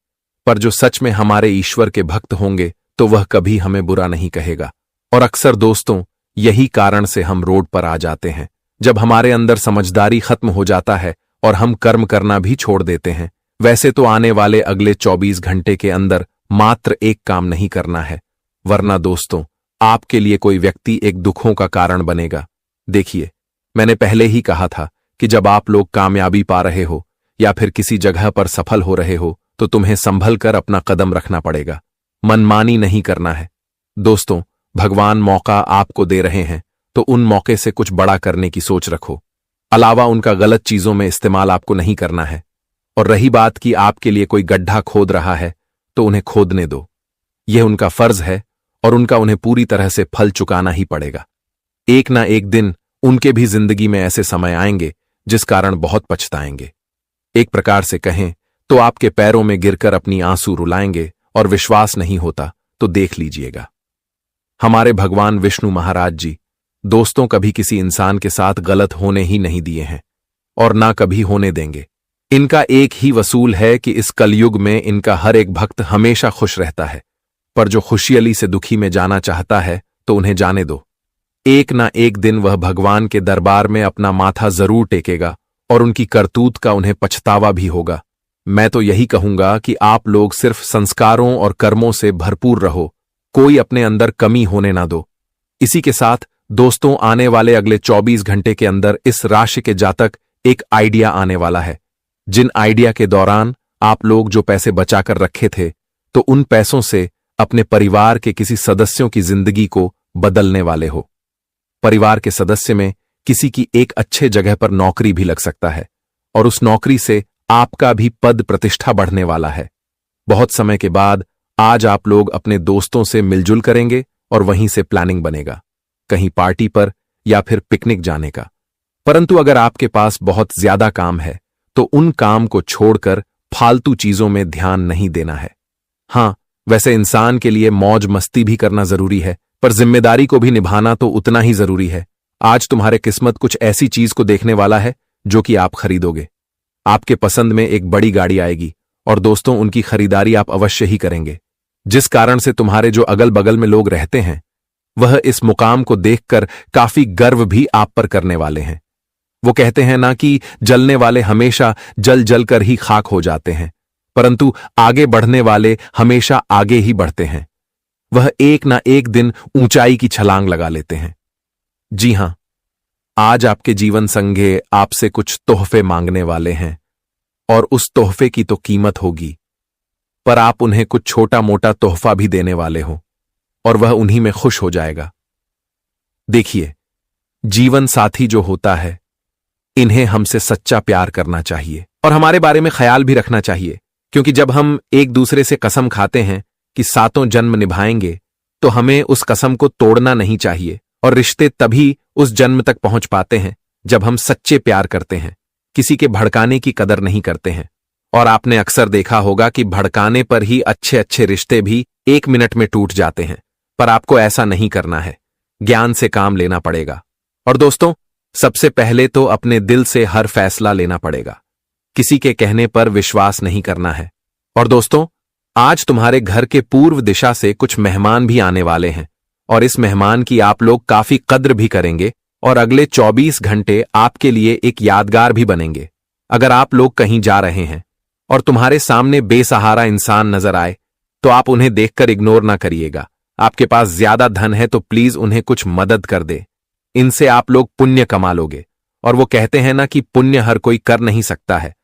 पर जो सच में हमारे ईश्वर के भक्त होंगे तो वह कभी हमें बुरा नहीं कहेगा। और अक्सर दोस्तों, यही कारण से हम रोड पर आ जाते हैं, जब हमारे अंदर समझदारी खत्म हो जाता है और हम कर्म करना भी छोड़ देते हैं। वैसे तो आने वाले अगले 24 घंटे के अंदर मात्र एक काम नहीं करना है, वरना दोस्तों आपके लिए कोई व्यक्ति एक दुखों का कारण बनेगा। देखिए, मैंने पहले ही कहा था कि जब आप लोग कामयाबी पा रहे हो या फिर किसी जगह पर सफल हो रहे हो तो तुम्हें संभल कर अपना कदम रखना पड़ेगा, मनमानी नहीं करना है। दोस्तों, भगवान मौका आपको दे रहे हैं तो उन मौके से कुछ बड़ा करने की सोच रखो, अलावा उनका गलत चीजों में इस्तेमाल आपको नहीं करना है। और रही बात कि आपके लिए कोई गड्ढा खोद रहा है तो उन्हें खोदने दो, यह उनका फर्ज है और उनका उन्हें पूरी तरह से फल चुकाना ही पड़ेगा। एक ना एक दिन उनके भी जिंदगी में ऐसे समय आएंगे जिस कारण बहुत पछताएंगे। एक प्रकार से कहें तो आपके पैरों में गिरकर अपनी आंसू रुलाएंगे, और विश्वास नहीं होता तो देख लीजिएगा। हमारे भगवान विष्णु महाराज जी दोस्तों कभी किसी इंसान के साथ गलत होने ही नहीं दिए हैं और ना कभी होने देंगे। इनका एक ही वसूल है कि इस कलयुग में इनका हर एक भक्त हमेशा खुश रहता है, पर जो खुशहाली से दुखी में जाना चाहता है तो उन्हें जाने दो। एक ना एक दिन वह भगवान के दरबार में अपना माथा जरूर टेकेगा और उनकी करतूत का उन्हें पछतावा भी होगा। मैं तो यही कहूंगा कि आप लोग सिर्फ संस्कारों और कर्मों से भरपूर रहो, कोई अपने अंदर कमी होने ना दो। इसी के साथ दोस्तों, आने वाले अगले 24 घंटे के अंदर इस राशि के जातक एक आइडिया आने वाला है, जिन आइडिया के दौरान आप लोग जो पैसे बचाकर रखे थे तो उन पैसों से अपने परिवार के किसी सदस्यों की जिंदगी को बदलने वाले हो। परिवार के सदस्य में किसी की एक अच्छे जगह पर नौकरी भी लग सकता है और उस नौकरी से आपका भी पद प्रतिष्ठा बढ़ने वाला है। बहुत समय के बाद आज आप लोग अपने दोस्तों से मिलजुल करेंगे और वहीं से प्लानिंग बनेगा, कहीं पार्टी पर या फिर पिकनिक जाने का। परंतु अगर आपके पास बहुत ज्यादा काम है तो उन काम को छोड़कर फालतू चीजों में ध्यान नहीं देना है। हां, वैसे इंसान के लिए मौज मस्ती भी करना जरूरी है, पर जिम्मेदारी को भी निभाना तो उतना ही जरूरी है। आज तुम्हारे किस्मत कुछ ऐसी चीज को देखने वाला है जो कि आप खरीदोगे। आपके पसंद में एक बड़ी गाड़ी आएगी और दोस्तों उनकी खरीदारी आप अवश्य ही करेंगे, जिस कारण से तुम्हारे जो अगल बगल में लोग रहते हैं वह इस मुकाम को देखकर काफी गर्व भी आप पर करने वाले हैं। वो कहते हैं ना कि जलने वाले हमेशा जल जल कर ही खाक हो जाते हैं, परंतु आगे बढ़ने वाले हमेशा आगे ही बढ़ते हैं। वह एक ना एक दिन ऊंचाई की छलांग लगा लेते हैं। जी हां, आज आपके जीवन संगे आपसे कुछ तोहफे मांगने वाले हैं और उस तोहफे की तो कीमत होगी, पर आप उन्हें कुछ छोटा मोटा तोहफा भी देने वाले हो और वह उन्हीं में खुश हो जाएगा। देखिए, जीवन साथी जो होता है, इन्हें हमसे सच्चा प्यार करना चाहिए और हमारे बारे में ख्याल भी रखना चाहिए, क्योंकि जब हम एक दूसरे से कसम खाते हैं कि सातों जन्म निभाएंगे, तो हमें उस कसम को तोड़ना नहीं चाहिए। और रिश्ते तभी उस जन्म तक पहुंच पाते हैं जब हम सच्चे प्यार करते हैं, किसी के भड़काने की कदर नहीं करते हैं। और आपने अक्सर देखा होगा कि भड़काने पर ही अच्छे अच्छे रिश्ते भी 1 मिनट में टूट जाते हैं, पर आपको ऐसा नहीं करना है। ज्ञान से काम लेना पड़ेगा। और दोस्तों, सबसे पहले तो अपने दिल से हर फैसला लेना पड़ेगा, किसी के कहने पर विश्वास नहीं करना है। और दोस्तों, आज तुम्हारे घर के पूर्व दिशा से कुछ मेहमान भी आने वाले हैं और इस मेहमान की आप लोग काफी कद्र भी करेंगे और अगले 24 घंटे आपके लिए एक यादगार भी बनेंगे। अगर आप लोग कहीं जा रहे हैं और तुम्हारे सामने बेसहारा इंसान नजर आए, तो आप उन्हें देखकर इग्नोर ना करिएगा। आपके पास ज्यादा धन है तो प्लीज उन्हें कुछ मदद कर दे, इनसे आप लोग पुण्य कमा लोगे। और वो कहते हैं ना कि पुण्य हर कोई कर नहीं सकता है,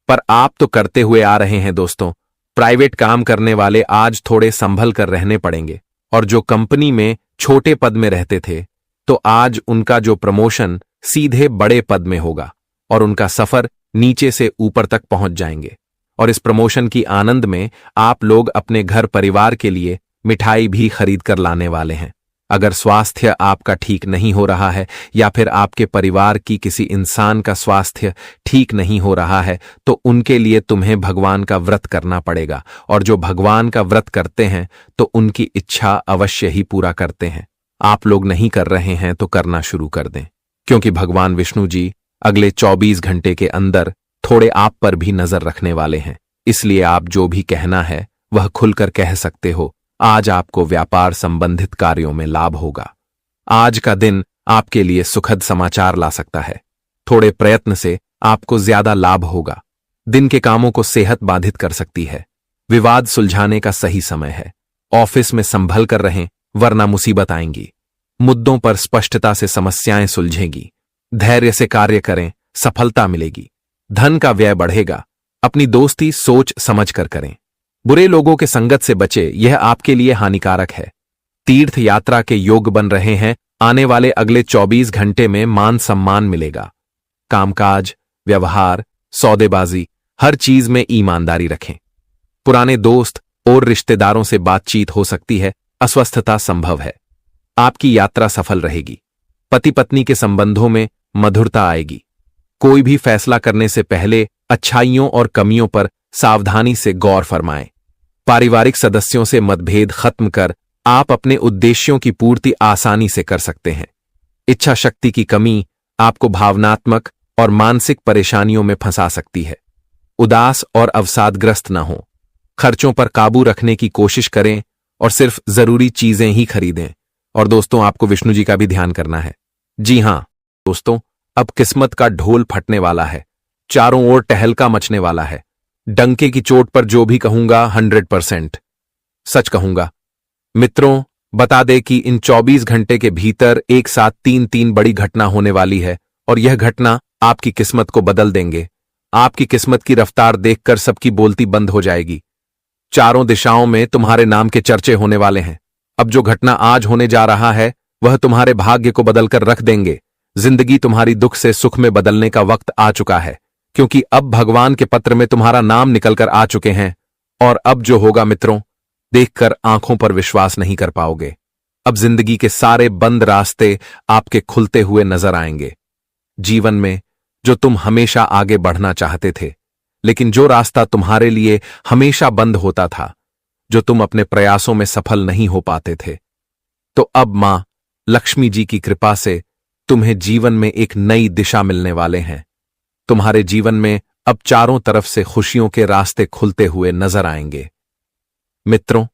पर आप तो करते हुए आ रहे हैं। दोस्तों, प्राइवेट काम करने वाले आज थोड़े संभल कर रहने पड़ेंगे, और जो कंपनी में छोटे पद में रहते थे, तो आज उनका जो प्रमोशन सीधे बड़े पद में होगा और उनका सफर नीचे से ऊपर तक पहुंच जाएंगे। और इस प्रमोशन की आनंद में आप लोग अपने घर परिवार के लिए मिठाई भी खरीद कर लाने वाले हैं। अगर स्वास्थ्य आपका ठीक नहीं हो रहा है या फिर आपके परिवार की किसी इंसान का स्वास्थ्य ठीक नहीं हो रहा है, तो उनके लिए तुम्हें भगवान का व्रत करना पड़ेगा। और जो भगवान का व्रत करते हैं तो उनकी इच्छा अवश्य ही पूरा करते हैं। आप लोग नहीं कर रहे हैं तो करना शुरू कर दें, क्योंकि भगवान विष्णु जी अगले 24 घंटे के अंदर थोड़े आप पर भी नजर रखने वाले हैं। इसलिए आप जो भी कहना है वह खुलकर कह सकते हो। आज आपको व्यापार संबंधित कार्यों में लाभ होगा। आज का दिन आपके लिए सुखद समाचार ला सकता है। थोड़े प्रयत्न से आपको ज्यादा लाभ होगा। दिन के कामों को सेहत बाधित कर सकती है। विवाद सुलझाने का सही समय है। ऑफिस में संभल कर रहें, वरना मुसीबत आएंगी। मुद्दों पर स्पष्टता से समस्याएं सुलझेंगी। धैर्य से कार्य करें, सफलता मिलेगी। धन का व्यय बढ़ेगा। अपनी दोस्ती सोच समझ कर करें। बुरे लोगों के संगत से बचे, यह आपके लिए हानिकारक है। तीर्थ यात्रा के योग बन रहे हैं। आने वाले अगले 24 घंटे में मान सम्मान मिलेगा। कामकाज, व्यवहार, सौदेबाजी, हर चीज में ईमानदारी रखें। पुराने दोस्त और रिश्तेदारों से बातचीत हो सकती है। अस्वस्थता संभव है। आपकी यात्रा सफल रहेगी। पति पत्नी के संबंधों में मधुरता आएगी। कोई भी फैसला करने से पहले अच्छाइयों और कमियों पर सावधानी से गौर फरमाएं। पारिवारिक सदस्यों से मतभेद खत्म कर आप अपने उद्देश्यों की पूर्ति आसानी से कर सकते हैं। इच्छा शक्ति की कमी आपको भावनात्मक और मानसिक परेशानियों में फंसा सकती है। उदास और अवसादग्रस्त न हो। खर्चों पर काबू रखने की कोशिश करें और सिर्फ जरूरी चीजें ही खरीदें। और दोस्तों, आपको विष्णु जी का भी ध्यान करना है। जी हां दोस्तों, अब किस्मत का ढोल फटने वाला है। चारों ओर टहलका मचने वाला है। डंके की चोट पर जो भी कहूंगा 100% सच कहूंगा। मित्रों, बता दे कि इन 24 घंटे के भीतर एक साथ 3 बड़ी घटना होने वाली है और यह घटना आपकी किस्मत को बदल देंगे। आपकी किस्मत की रफ्तार देखकर सबकी बोलती बंद हो जाएगी। चारों दिशाओं में तुम्हारे नाम के चर्चे होने वाले हैं। अब जो घटना आज होने जा रहा है वह तुम्हारे भाग्य को बदलकर रख देंगे। जिंदगी तुम्हारी दुख से सुख में बदलने का वक्त आ चुका है, क्योंकि अब भगवान के पत्र में तुम्हारा नाम निकलकर आ चुके हैं। और अब जो होगा मित्रों, देखकर आंखों पर विश्वास नहीं कर पाओगे। अब जिंदगी के सारे बंद रास्ते आपके खुलते हुए नजर आएंगे। जीवन में जो तुम हमेशा आगे बढ़ना चाहते थे, लेकिन जो रास्ता तुम्हारे लिए हमेशा बंद होता था, जो तुम अपने प्रयासों में सफल नहीं हो पाते थे, तो अब मां लक्ष्मी जी की कृपा से तुम्हें जीवन में एक नई दिशा मिलने वाले हैं। तुम्हारे जीवन में अब चारों तरफ से खुशियों के रास्ते खुलते हुए नजर आएंगे। मित्रों,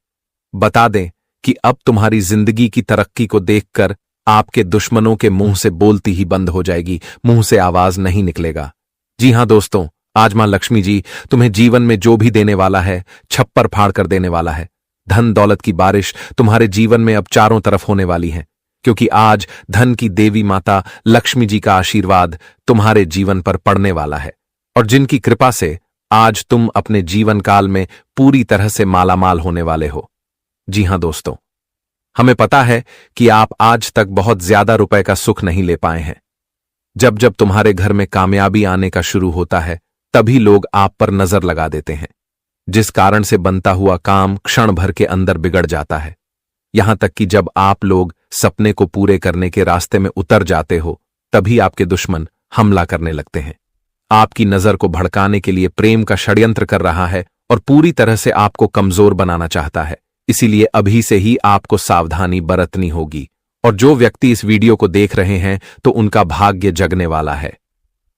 बता दें कि अब तुम्हारी जिंदगी की तरक्की को देखकर आपके दुश्मनों के मुंह से बोलती ही बंद हो जाएगी, मुंह से आवाज नहीं निकलेगा। जी हां दोस्तों, आज मां लक्ष्मी जी तुम्हें जीवन में जो भी देने वाला है, छप्पर फाड़ कर देने वाला है। धन दौलत की बारिश तुम्हारे जीवन में अब चारों तरफ होने वाली है। क्योंकि आज धन की देवी माता लक्ष्मी जी का आशीर्वाद तुम्हारे जीवन पर पड़ने वाला है और जिनकी कृपा से आज तुम अपने जीवन काल में पूरी तरह से मालामाल होने वाले हो। जी हां दोस्तों, हमें पता है कि आप आज तक बहुत ज्यादा रुपए का सुख नहीं ले पाए हैं। जब जब तुम्हारे घर में कामयाबी आने का शुरू होता है तभी लोग आप पर नजर लगा देते हैं, जिस कारण से बनता हुआ काम क्षण भर के अंदर बिगड़ जाता है। यहां तक कि जब आप लोग सपने को पूरे करने के रास्ते में उतर जाते हो तभी आपके दुश्मन हमला करने लगते हैं। आपकी नजर को भड़काने के लिए प्रेम का षड्यंत्र कर रहा है और पूरी तरह से आपको कमजोर बनाना चाहता है। इसीलिए अभी से ही आपको सावधानी बरतनी होगी। और जो व्यक्ति इस वीडियो को देख रहे हैं तो उनका भाग्य जगने वाला है।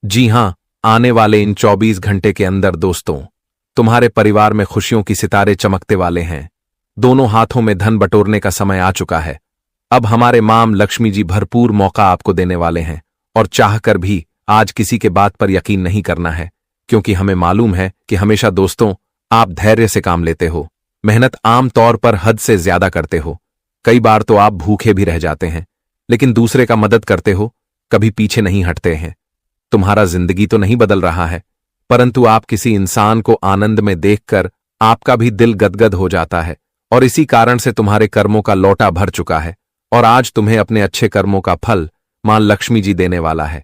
जी हां, आने वाले इन 24 घंटे के अंदर दोस्तों, तुम्हारे परिवार में खुशियों की सितारे चमकते वाले हैं। दोनों हाथों में धन बटोरने का समय आ चुका है। अब हमारे मां लक्ष्मी जी भरपूर मौका आपको देने वाले हैं और चाहकर भी आज किसी के बात पर यकीन नहीं करना है, क्योंकि हमें मालूम है कि हमेशा दोस्तों आप धैर्य से काम लेते हो, मेहनत आम तौर पर हद से ज्यादा करते हो। कई बार तो आप भूखे भी रह जाते हैं, लेकिन दूसरे का मदद करते हो, कभी पीछे नहीं हटते हैं। तुम्हारा जिंदगी तो नहीं बदल रहा है, परंतु आप किसी इंसान को आनंद में देखकर आपका भी दिल गदगद हो जाता है और इसी कारण से तुम्हारे कर्मों का लौटा भर चुका है और आज तुम्हें अपने अच्छे कर्मों का फल मां लक्ष्मी जी देने वाला है।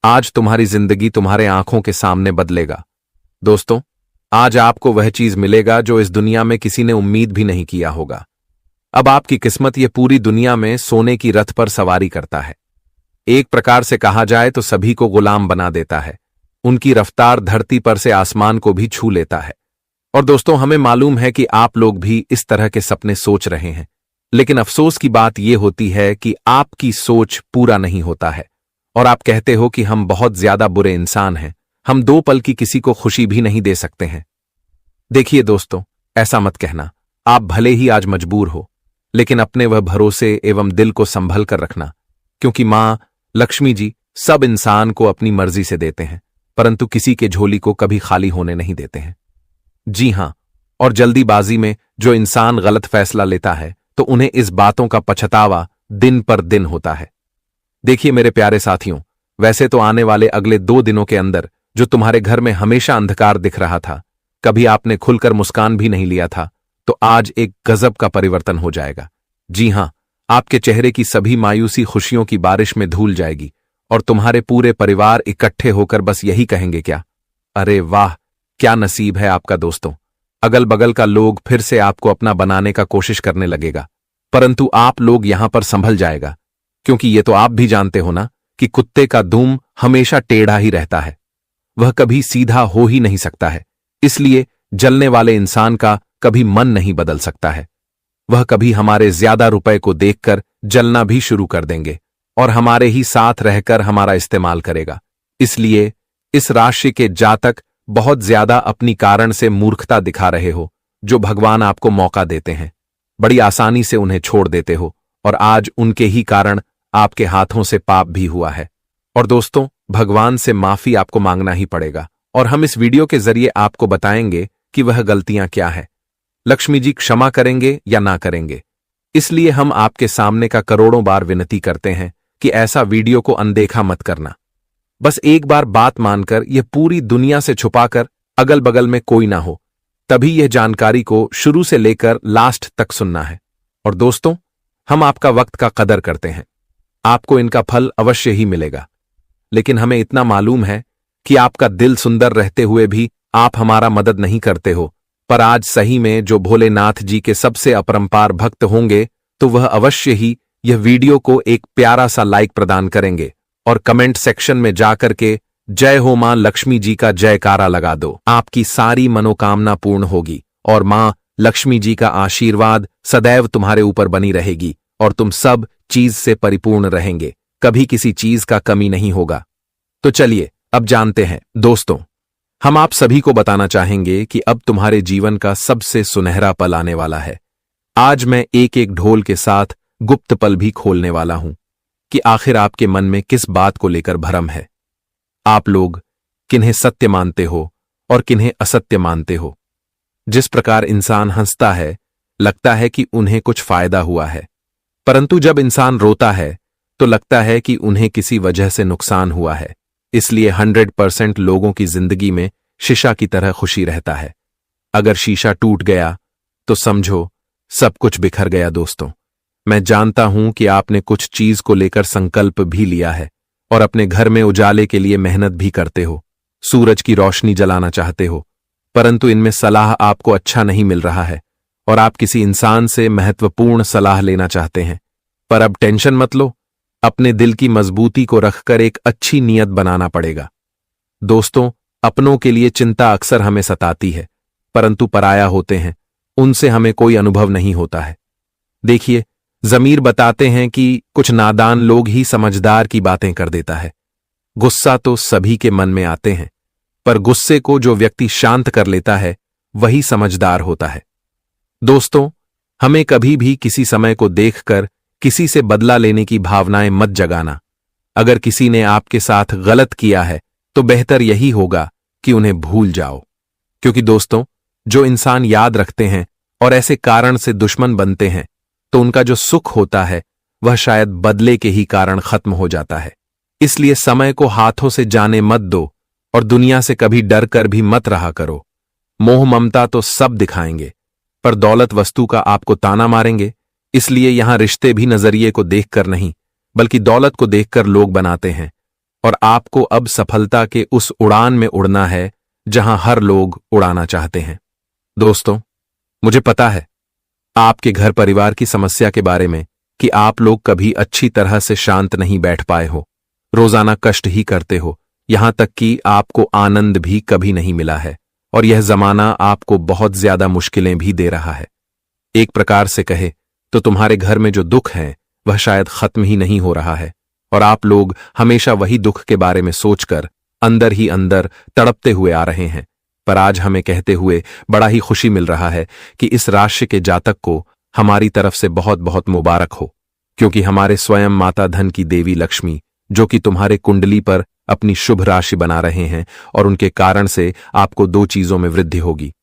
आज तुम्हारी जिंदगी तुम्हारे आंखों के सामने बदलेगा। दोस्तों, आज आपको वह चीज मिलेगा जो इस दुनिया में किसी ने उम्मीद भी नहीं किया होगा। अब आपकी किस्मत ये पूरी दुनिया में सोने की रथ पर सवारी करता है। एक प्रकार से कहा जाए तो सभी को गुलाम बना देता है। उनकी रफ्तार धरती पर से आसमान को भी छू लेता है। और दोस्तों, हमें मालूम है कि आप लोग भी इस तरह के सपने सोच रहे हैं, लेकिन अफसोस की बात यह होती है कि आपकी सोच पूरा नहीं होता है और आप कहते हो कि हम बहुत ज्यादा बुरे इंसान हैं, हम 2 पल की किसी को खुशी भी नहीं दे सकते हैं। देखिए दोस्तों, ऐसा मत कहना। आप भले ही आज मजबूर हो, लेकिन अपने वह भरोसे एवं दिल को संभल कर रखना, क्योंकि मां लक्ष्मी जी सब इंसान को अपनी मर्जी से देते हैं, परंतु किसी के झोली को कभी खाली होने नहीं देते हैं। जी हां, और जल्दीबाजी में जो इंसान गलत फैसला लेता है तो उन्हें इस बातों का पछतावा दिन पर दिन होता है। देखिए मेरे प्यारे साथियों, वैसे तो आने वाले अगले 2 दिनों के अंदर जो तुम्हारे घर में हमेशा अंधकार दिख रहा था, कभी आपने खुलकर मुस्कान भी नहीं लिया था, तो आज एक गजब का परिवर्तन हो जाएगा। जी हां, आपके चेहरे की सभी मायूसी खुशियों की बारिश में धुल जाएगी और तुम्हारे पूरे परिवार इकट्ठे होकर बस यही कहेंगे, क्या अरे वाह, क्या नसीब है आपका। दोस्तों, अगल बगल का लोग फिर से आपको अपना बनाने का कोशिश करने लगेगा, परंतु आप लोग यहां पर संभल जाएगा, क्योंकि ये तो आप भी जानते हो ना कि कुत्ते का दुम हमेशा टेढ़ा ही रहता है, वह कभी सीधा हो ही नहीं सकता है। इसलिए जलने वाले इंसान का कभी मन नहीं बदल सकता है। वह कभी हमारे ज्यादा रुपए को देखकर जलना भी शुरू कर देंगे और हमारे ही साथ रहकर हमारा इस्तेमाल करेगा। इसलिए इस राशि के जातक बहुत ज्यादा अपनी कारण से मूर्खता दिखा रहे हो, जो भगवान आपको मौका देते हैं, बड़ी आसानी से उन्हें छोड़ देते हो और आज उनके ही कारण आपके हाथों से पाप भी हुआ है। और दोस्तों, भगवान से माफी आपको मांगना ही पड़ेगा और हम इस वीडियो के जरिए आपको बताएंगे कि वह गलतियां क्या है। लक्ष्मी जी क्षमा करेंगे या ना करेंगे, इसलिए हम आपके सामने का करोड़ों बार विनती करते हैं कि ऐसा वीडियो को अनदेखा मत करना। बस एक बार बात मानकर यह पूरी दुनिया से छुपाकर अगल बगल में कोई ना हो, तभी यह जानकारी को शुरू से लेकर लास्ट तक सुनना है। और दोस्तों, हम आपका वक्त का कदर करते हैं, आपको इनका फल अवश्य ही मिलेगा, लेकिन हमें इतना मालूम है कि आपका दिल सुंदर रहते हुए भी आप हमारा मदद नहीं करते हो। पर आज सही में जो भोलेनाथ जी के सबसे अपरंपार भक्त होंगे तो वह अवश्य ही यह वीडियो को एक प्यारा सा लाइक प्रदान करेंगे और कमेंट सेक्शन में जाकर के जय हो मां लक्ष्मी जी का जयकारा लगा दो। आपकी सारी मनोकामना पूर्ण होगी और मां लक्ष्मी जी का आशीर्वाद सदैव तुम्हारे ऊपर बनी रहेगी और तुम सब चीज से परिपूर्ण रहेंगे, कभी किसी चीज का कमी नहीं होगा। तो चलिए अब जानते हैं दोस्तों, हम आप सभी को बताना चाहेंगे कि अब तुम्हारे जीवन का सबसे सुनहरा पल आने वाला है। आज मैं एक एक ढोल के साथ गुप्त पल भी खोलने वाला हूं कि आखिर आपके मन में किस बात को लेकर भ्रम है। आप लोग किन्हें सत्य मानते हो और किन्हें असत्य मानते हो। जिस प्रकार इंसान हंसता है, लगता है कि उन्हें कुछ फायदा हुआ है, परंतु जब इंसान रोता है तो लगता है कि उन्हें किसी वजह से नुकसान हुआ है। इसलिए 100% लोगों की जिंदगी में शीशा की तरह खुशी रहता है। अगर शीशा टूट गया तो समझो सब कुछ बिखर गया। दोस्तों, मैं जानता हूं कि आपने कुछ चीज को लेकर संकल्प भी लिया है और अपने घर में उजाले के लिए मेहनत भी करते हो, सूरज की रोशनी जलाना चाहते हो, परंतु इनमें सलाह आपको अच्छा नहीं मिल रहा है और आप किसी इंसान से महत्वपूर्ण सलाह लेना चाहते हैं। पर अब टेंशन मत लो, अपने दिल की मजबूती को रखकर एक अच्छी नीयत बनाना पड़ेगा। दोस्तों, अपनों के लिए चिंता अक्सर हमें सताती है, परंतु पराया होते हैं उनसे हमें कोई अनुभव नहीं होता है। देखिए, ज़मीर बताते हैं कि कुछ नादान लोग ही समझदार की बातें कर देता है। गुस्सा तो सभी के मन में आते हैं, पर गुस्से को जो व्यक्ति शांत कर लेता है वही समझदार होता है। दोस्तों, हमें कभी भी किसी समय को देखकर किसी से बदला लेने की भावनाएं मत जगाना। अगर किसी ने आपके साथ गलत किया है तो बेहतर यही होगा कि उन्हें भूल जाओ, क्योंकि दोस्तों, जो इंसान याद रखते हैं और ऐसे कारण से दुश्मन बनते हैं तो उनका जो सुख होता है वह शायद बदले के ही कारण खत्म हो जाता है। इसलिए समय को हाथों से जाने मत दो और दुनिया से कभी डर कर भी मत रहा करो। मोह ममता तो सब दिखाएंगे, पर दौलत वस्तु का आपको ताना मारेंगे। इसलिए यहां रिश्ते भी नजरिए को देखकर नहीं बल्कि दौलत को देखकर लोग बनाते हैं, और आपको अब सफलता के उस उड़ान में उड़ना है जहां हर लोग उड़ाना चाहते हैं। दोस्तों, मुझे पता है आपके घर परिवार की समस्या के बारे में कि आप लोग कभी अच्छी तरह से शांत नहीं बैठ पाए हो, रोजाना कष्ट ही करते हो, यहां तक कि आपको आनंद भी कभी नहीं मिला है और यह जमाना आपको बहुत ज्यादा मुश्किलें भी दे रहा है। एक प्रकार से कहे तो तुम्हारे घर में जो दुख है वह शायद खत्म ही नहीं हो रहा है और आप लोग हमेशा वही दुख के बारे में सोचकर अंदर ही अंदर तड़पते हुए आ रहे हैं। पर आज हमें कहते हुए बड़ा ही खुशी मिल रहा है कि इस राशि के जातक को हमारी तरफ से बहुत बहुत मुबारक हो, क्योंकि हमारे स्वयं माता धन की देवी लक्ष्मी, जो कि तुम्हारे कुंडली पर अपनी शुभ राशि बना रहे हैं, और उनके कारण से आपको दो चीजों में वृद्धि होगी।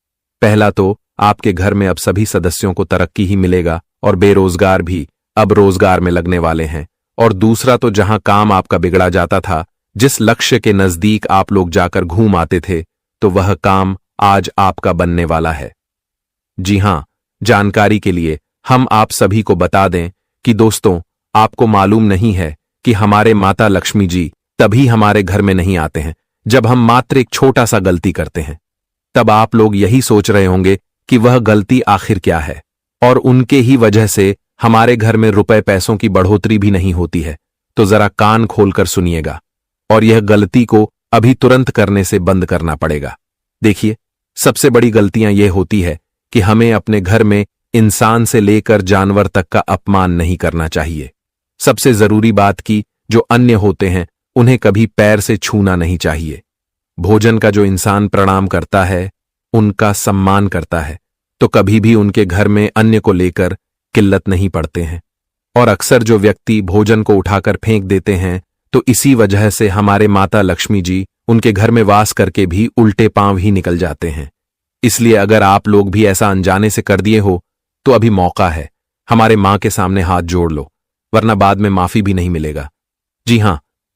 पहला तो आपके घर में अब सभी सदस्यों को तरक्की ही मिलेगा और बेरोजगार भी अब रोजगार में लगने वाले हैं, और दूसरा तो जहां काम आपका बिगड़ा जाता था, जिस लक्ष्य के नजदीक आप लोग जाकर घूम आते थे, तो वह काम आज आपका बनने वाला है। जी हां, जानकारी के लिए हम आप सभी को बता दें कि दोस्तों, आपको मालूम नहीं है कि हमारे माता लक्ष्मी जी तभी हमारे घर में नहीं आते हैं जब हम मात्र एक छोटा सा गलती करते हैं। तब आप लोग यही सोच रहे होंगे कि वह गलती आखिर क्या है, और उनके ही वजह से हमारे घर में रुपए पैसों की बढ़ोतरी भी नहीं होती है। तो जरा कान खोलकर सुनिएगा और यह गलती को अभी तुरंत करने से बंद करना पड़ेगा। देखिए, सबसे बड़ी गलतियां यह होती है कि हमें अपने घर में इंसान से लेकर जानवर तक का अपमान नहीं करना चाहिए। सबसे जरूरी बात कि जो अन्य होते हैं उन्हें कभी पैर से छूना नहीं चाहिए। भोजन का जो इंसान प्रणाम करता है, उनका सम्मान करता है, तो कभी भी उनके घर में अन्य को लेकर किल्लत नहीं पड़ते हैं। और अक्सर जो व्यक्ति भोजन को उठाकर फेंक देते हैं, तो इसी वजह से हमारे माता लक्ष्मी जी उनके घर में वास करके भी उल्टे पांव ही निकल जाते हैं। इसलिए अगर आप लोग भी ऐसा अनजाने से कर दिए हो तो अभी मौका है, हमारे मां के सामने हाथ जोड़ लो, वरना बाद में माफी भी नहीं मिलेगा। जी हां,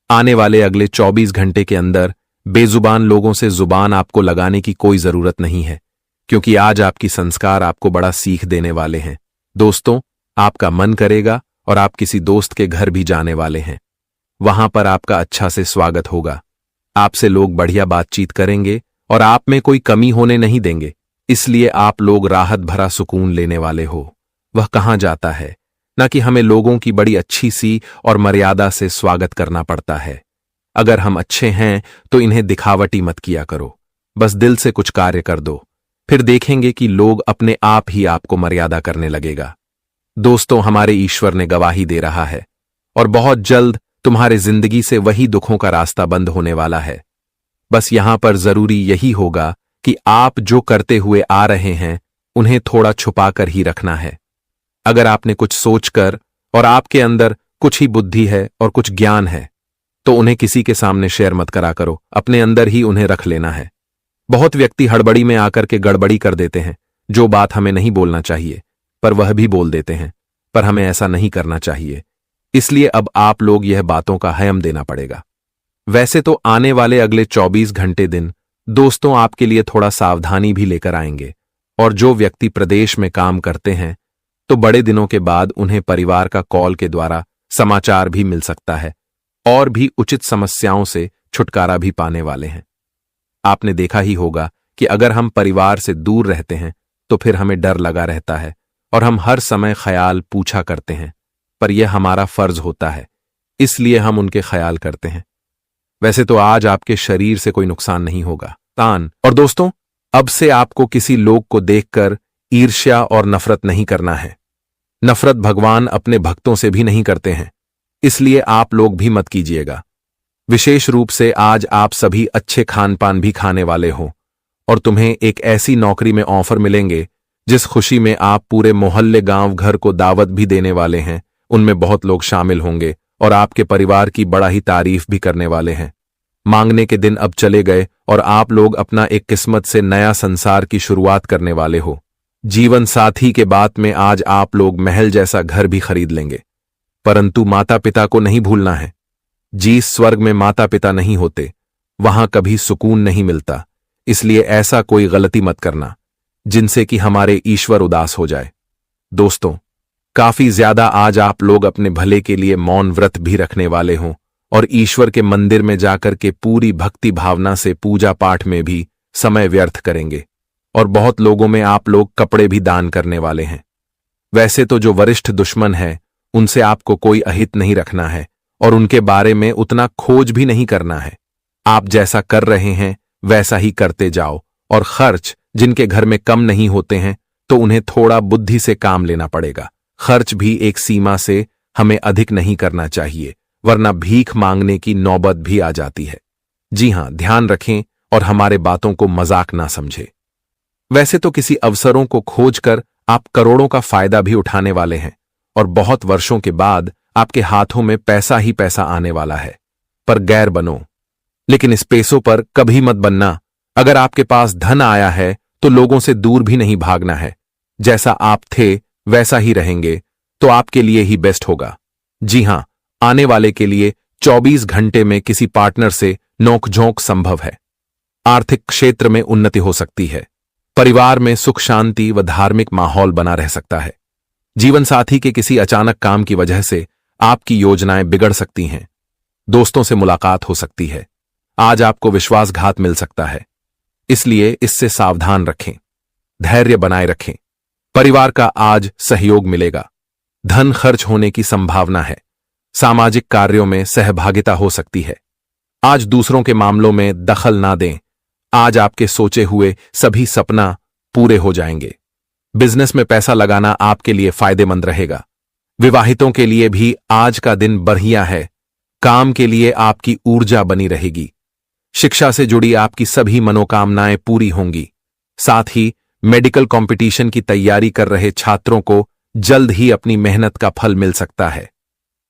आने वाले अगले 24 घंटे के अंदर बेजुबान लोगों से जुबान आपको लगाने की कोई जरूरत नहीं है, क्योंकि आज आपकी संस्कार आपको बड़ा सीख देने वाले हैं। दोस्तों, आपका मन करेगा और आप किसी दोस्त के घर भी जाने वाले हैं। वहां पर आपका अच्छा से स्वागत होगा, आपसे लोग बढ़िया बातचीत करेंगे और आप में कोई कमी होने नहीं देंगे। इसलिए आप लोग राहत भरा सुकून लेने वाले हो। वह कहां जाता है, न कि हमें लोगों की बड़ी अच्छी सी और मर्यादा से स्वागत करना पड़ता है। अगर हम अच्छे हैं तो इन्हें दिखावटी मत किया करो, बस दिल से कुछ कार्य कर दो, फिर देखेंगे कि लोग अपने आप ही आपको मर्यादा करने लगेगा। दोस्तों, हमारे ईश्वर ने गवाही दे रहा है और बहुत जल्द तुम्हारे जिंदगी से वही दुखों का रास्ता बंद होने वाला है। बस यहां पर जरूरी यही होगा कि आप जो करते हुए आ रहे हैं उन्हें थोड़ा छुपाकर ही रखना है। अगर आपने कुछ सोचकर और आपके अंदर कुछ ही बुद्धि है और कुछ ज्ञान है, तो उन्हें किसी के सामने शेयर मत करा करो, अपने अंदर ही उन्हें रख लेना है। बहुत व्यक्ति हड़बड़ी में आकर के गड़बड़ी कर देते हैं, जो बात हमें नहीं बोलना चाहिए पर वह भी बोल देते हैं, पर हमें ऐसा नहीं करना चाहिए। इसलिए अब आप लोग यह बातों का हयम देना पड़ेगा। वैसे तो आने वाले अगले 24 घंटे दिन दोस्तों आपके लिए थोड़ा सावधानी भी लेकर आएंगे, और जो व्यक्ति प्रदेश में काम करते हैं तो बड़े दिनों के बाद उन्हें परिवार का कॉल के द्वारा समाचार भी मिल सकता है और भी उचित समस्याओं से छुटकारा भी पाने वाले हैं। आपने देखा ही होगा कि अगर हम परिवार से दूर रहते हैं तो फिर हमें डर लगा रहता है और हम हर समय ख्याल पूछा करते हैं, पर यह हमारा फर्ज होता है, इसलिए हम उनके ख्याल करते हैं। वैसे तो आज आपके शरीर से कोई नुकसान नहीं होगा। और दोस्तों, अब से आपको किसी लोग को देखकर ईर्ष्या और नफरत नहीं करना है। नफरत भगवान अपने भक्तों से भी नहीं करते हैं, इसलिए आप लोग भी मत कीजिएगा। विशेष रूप से आज आप सभी अच्छे खान पान भी खाने वाले हो और तुम्हें एक ऐसी नौकरी में ऑफर मिलेंगे जिस खुशी में आप पूरे मोहल्ले गांव घर को दावत भी देने वाले हैं। उनमें बहुत लोग शामिल होंगे और आपके परिवार की बड़ा ही तारीफ भी करने वाले हैं। मांगने के दिन अब चले गए और आप लोग अपना एक किस्मत से नया संसार की शुरुआत करने वाले हो। जीवन साथी के बात में आज आप लोग महल जैसा घर भी खरीद लेंगे, परंतु माता पिता को नहीं भूलना है। जिस स्वर्ग में माता पिता नहीं होते वहां कभी सुकून नहीं मिलता, इसलिए ऐसा कोई गलती मत करना जिनसे कि हमारे ईश्वर उदास हो जाए। दोस्तों, काफी ज्यादा आज आप लोग अपने भले के लिए मौन व्रत भी रखने वाले हों और ईश्वर के मंदिर में जाकर के पूरी भक्ति भावना से पूजा पाठ में भी समय व्यर्थ करेंगे, और बहुत लोगों में आप लोग कपड़े भी दान करने वाले हैं। वैसे तो जो वरिष्ठ दुश्मन है उनसे आपको कोई अहित नहीं रखना है और उनके बारे में उतना खोज भी नहीं करना है। आप जैसा कर रहे हैं वैसा ही करते जाओ, और खर्च जिनके घर में कम नहीं होते हैं तो उन्हें थोड़ा बुद्धि से काम लेना पड़ेगा। खर्च भी एक सीमा से हमें अधिक नहीं करना चाहिए, वरना भीख मांगने की नौबत भी आ जाती है। जी हां, ध्यान रखें और हमारे बातों को मजाक ना समझे। वैसे तो किसी अवसरों को खोजकर आप करोड़ों का फायदा भी उठाने वाले हैं और बहुत वर्षों के बाद आपके हाथों में पैसा ही पैसा आने वाला है, पर गैर बनो। लेकिन इस पैसों पर कभी मत बनना। अगर आपके पास धन आया है तो लोगों से दूर भी नहीं भागना है। जैसा आप थे वैसा ही रहेंगे तो आपके लिए ही बेस्ट होगा। जी हां, आने वाले के लिए 24 घंटे में किसी पार्टनर से नोकझोंक संभव है। आर्थिक क्षेत्र में उन्नति हो सकती है। परिवार में सुख शांति व धार्मिक माहौल बना रह सकता है। जीवन साथी के किसी अचानक काम की वजह से आपकी योजनाएं बिगड़ सकती हैं। दोस्तों से मुलाकात हो सकती है। आज आपको विश्वासघात मिल सकता है, इसलिए इससे सावधान रखें। धैर्य बनाए रखें। परिवार का आज सहयोग मिलेगा। धन खर्च होने की संभावना है। सामाजिक कार्यों में सहभागिता हो सकती है। आज दूसरों के मामलों में दखल ना दें। आज आपके सोचे हुए सभी सपना पूरे हो जाएंगे। बिजनेस में पैसा लगाना आपके लिए फायदेमंद रहेगा। विवाहितों के लिए भी आज का दिन बढ़िया है। काम के लिए आपकी ऊर्जा बनी रहेगी। शिक्षा से जुड़ी आपकी सभी मनोकामनाएं पूरी होंगी। साथ ही मेडिकल कंपटीशन की तैयारी कर रहे छात्रों को जल्द ही अपनी मेहनत का फल मिल सकता है।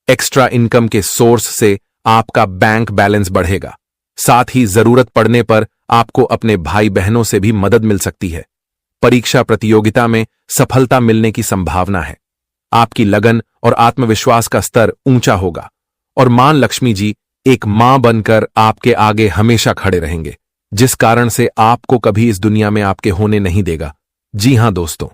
एक्स्ट्रा इनकम के सोर्स से आपका बैंक बैलेंस बढ़ेगा। साथ ही जरूरत पड़ने पर आपको अपने भाई बहनों से भी मदद मिल सकती है। परीक्षा प्रतियोगिता में सफलता मिलने की संभावना है। आपकी लगन और आत्मविश्वास का स्तर ऊंचा होगा और मां लक्ष्मी जी एक मां बनकर आपके आगे हमेशा खड़े रहेंगे, जिस कारण से आपको कभी इस दुनिया में आपके होने नहीं देगा। जी हां दोस्तों,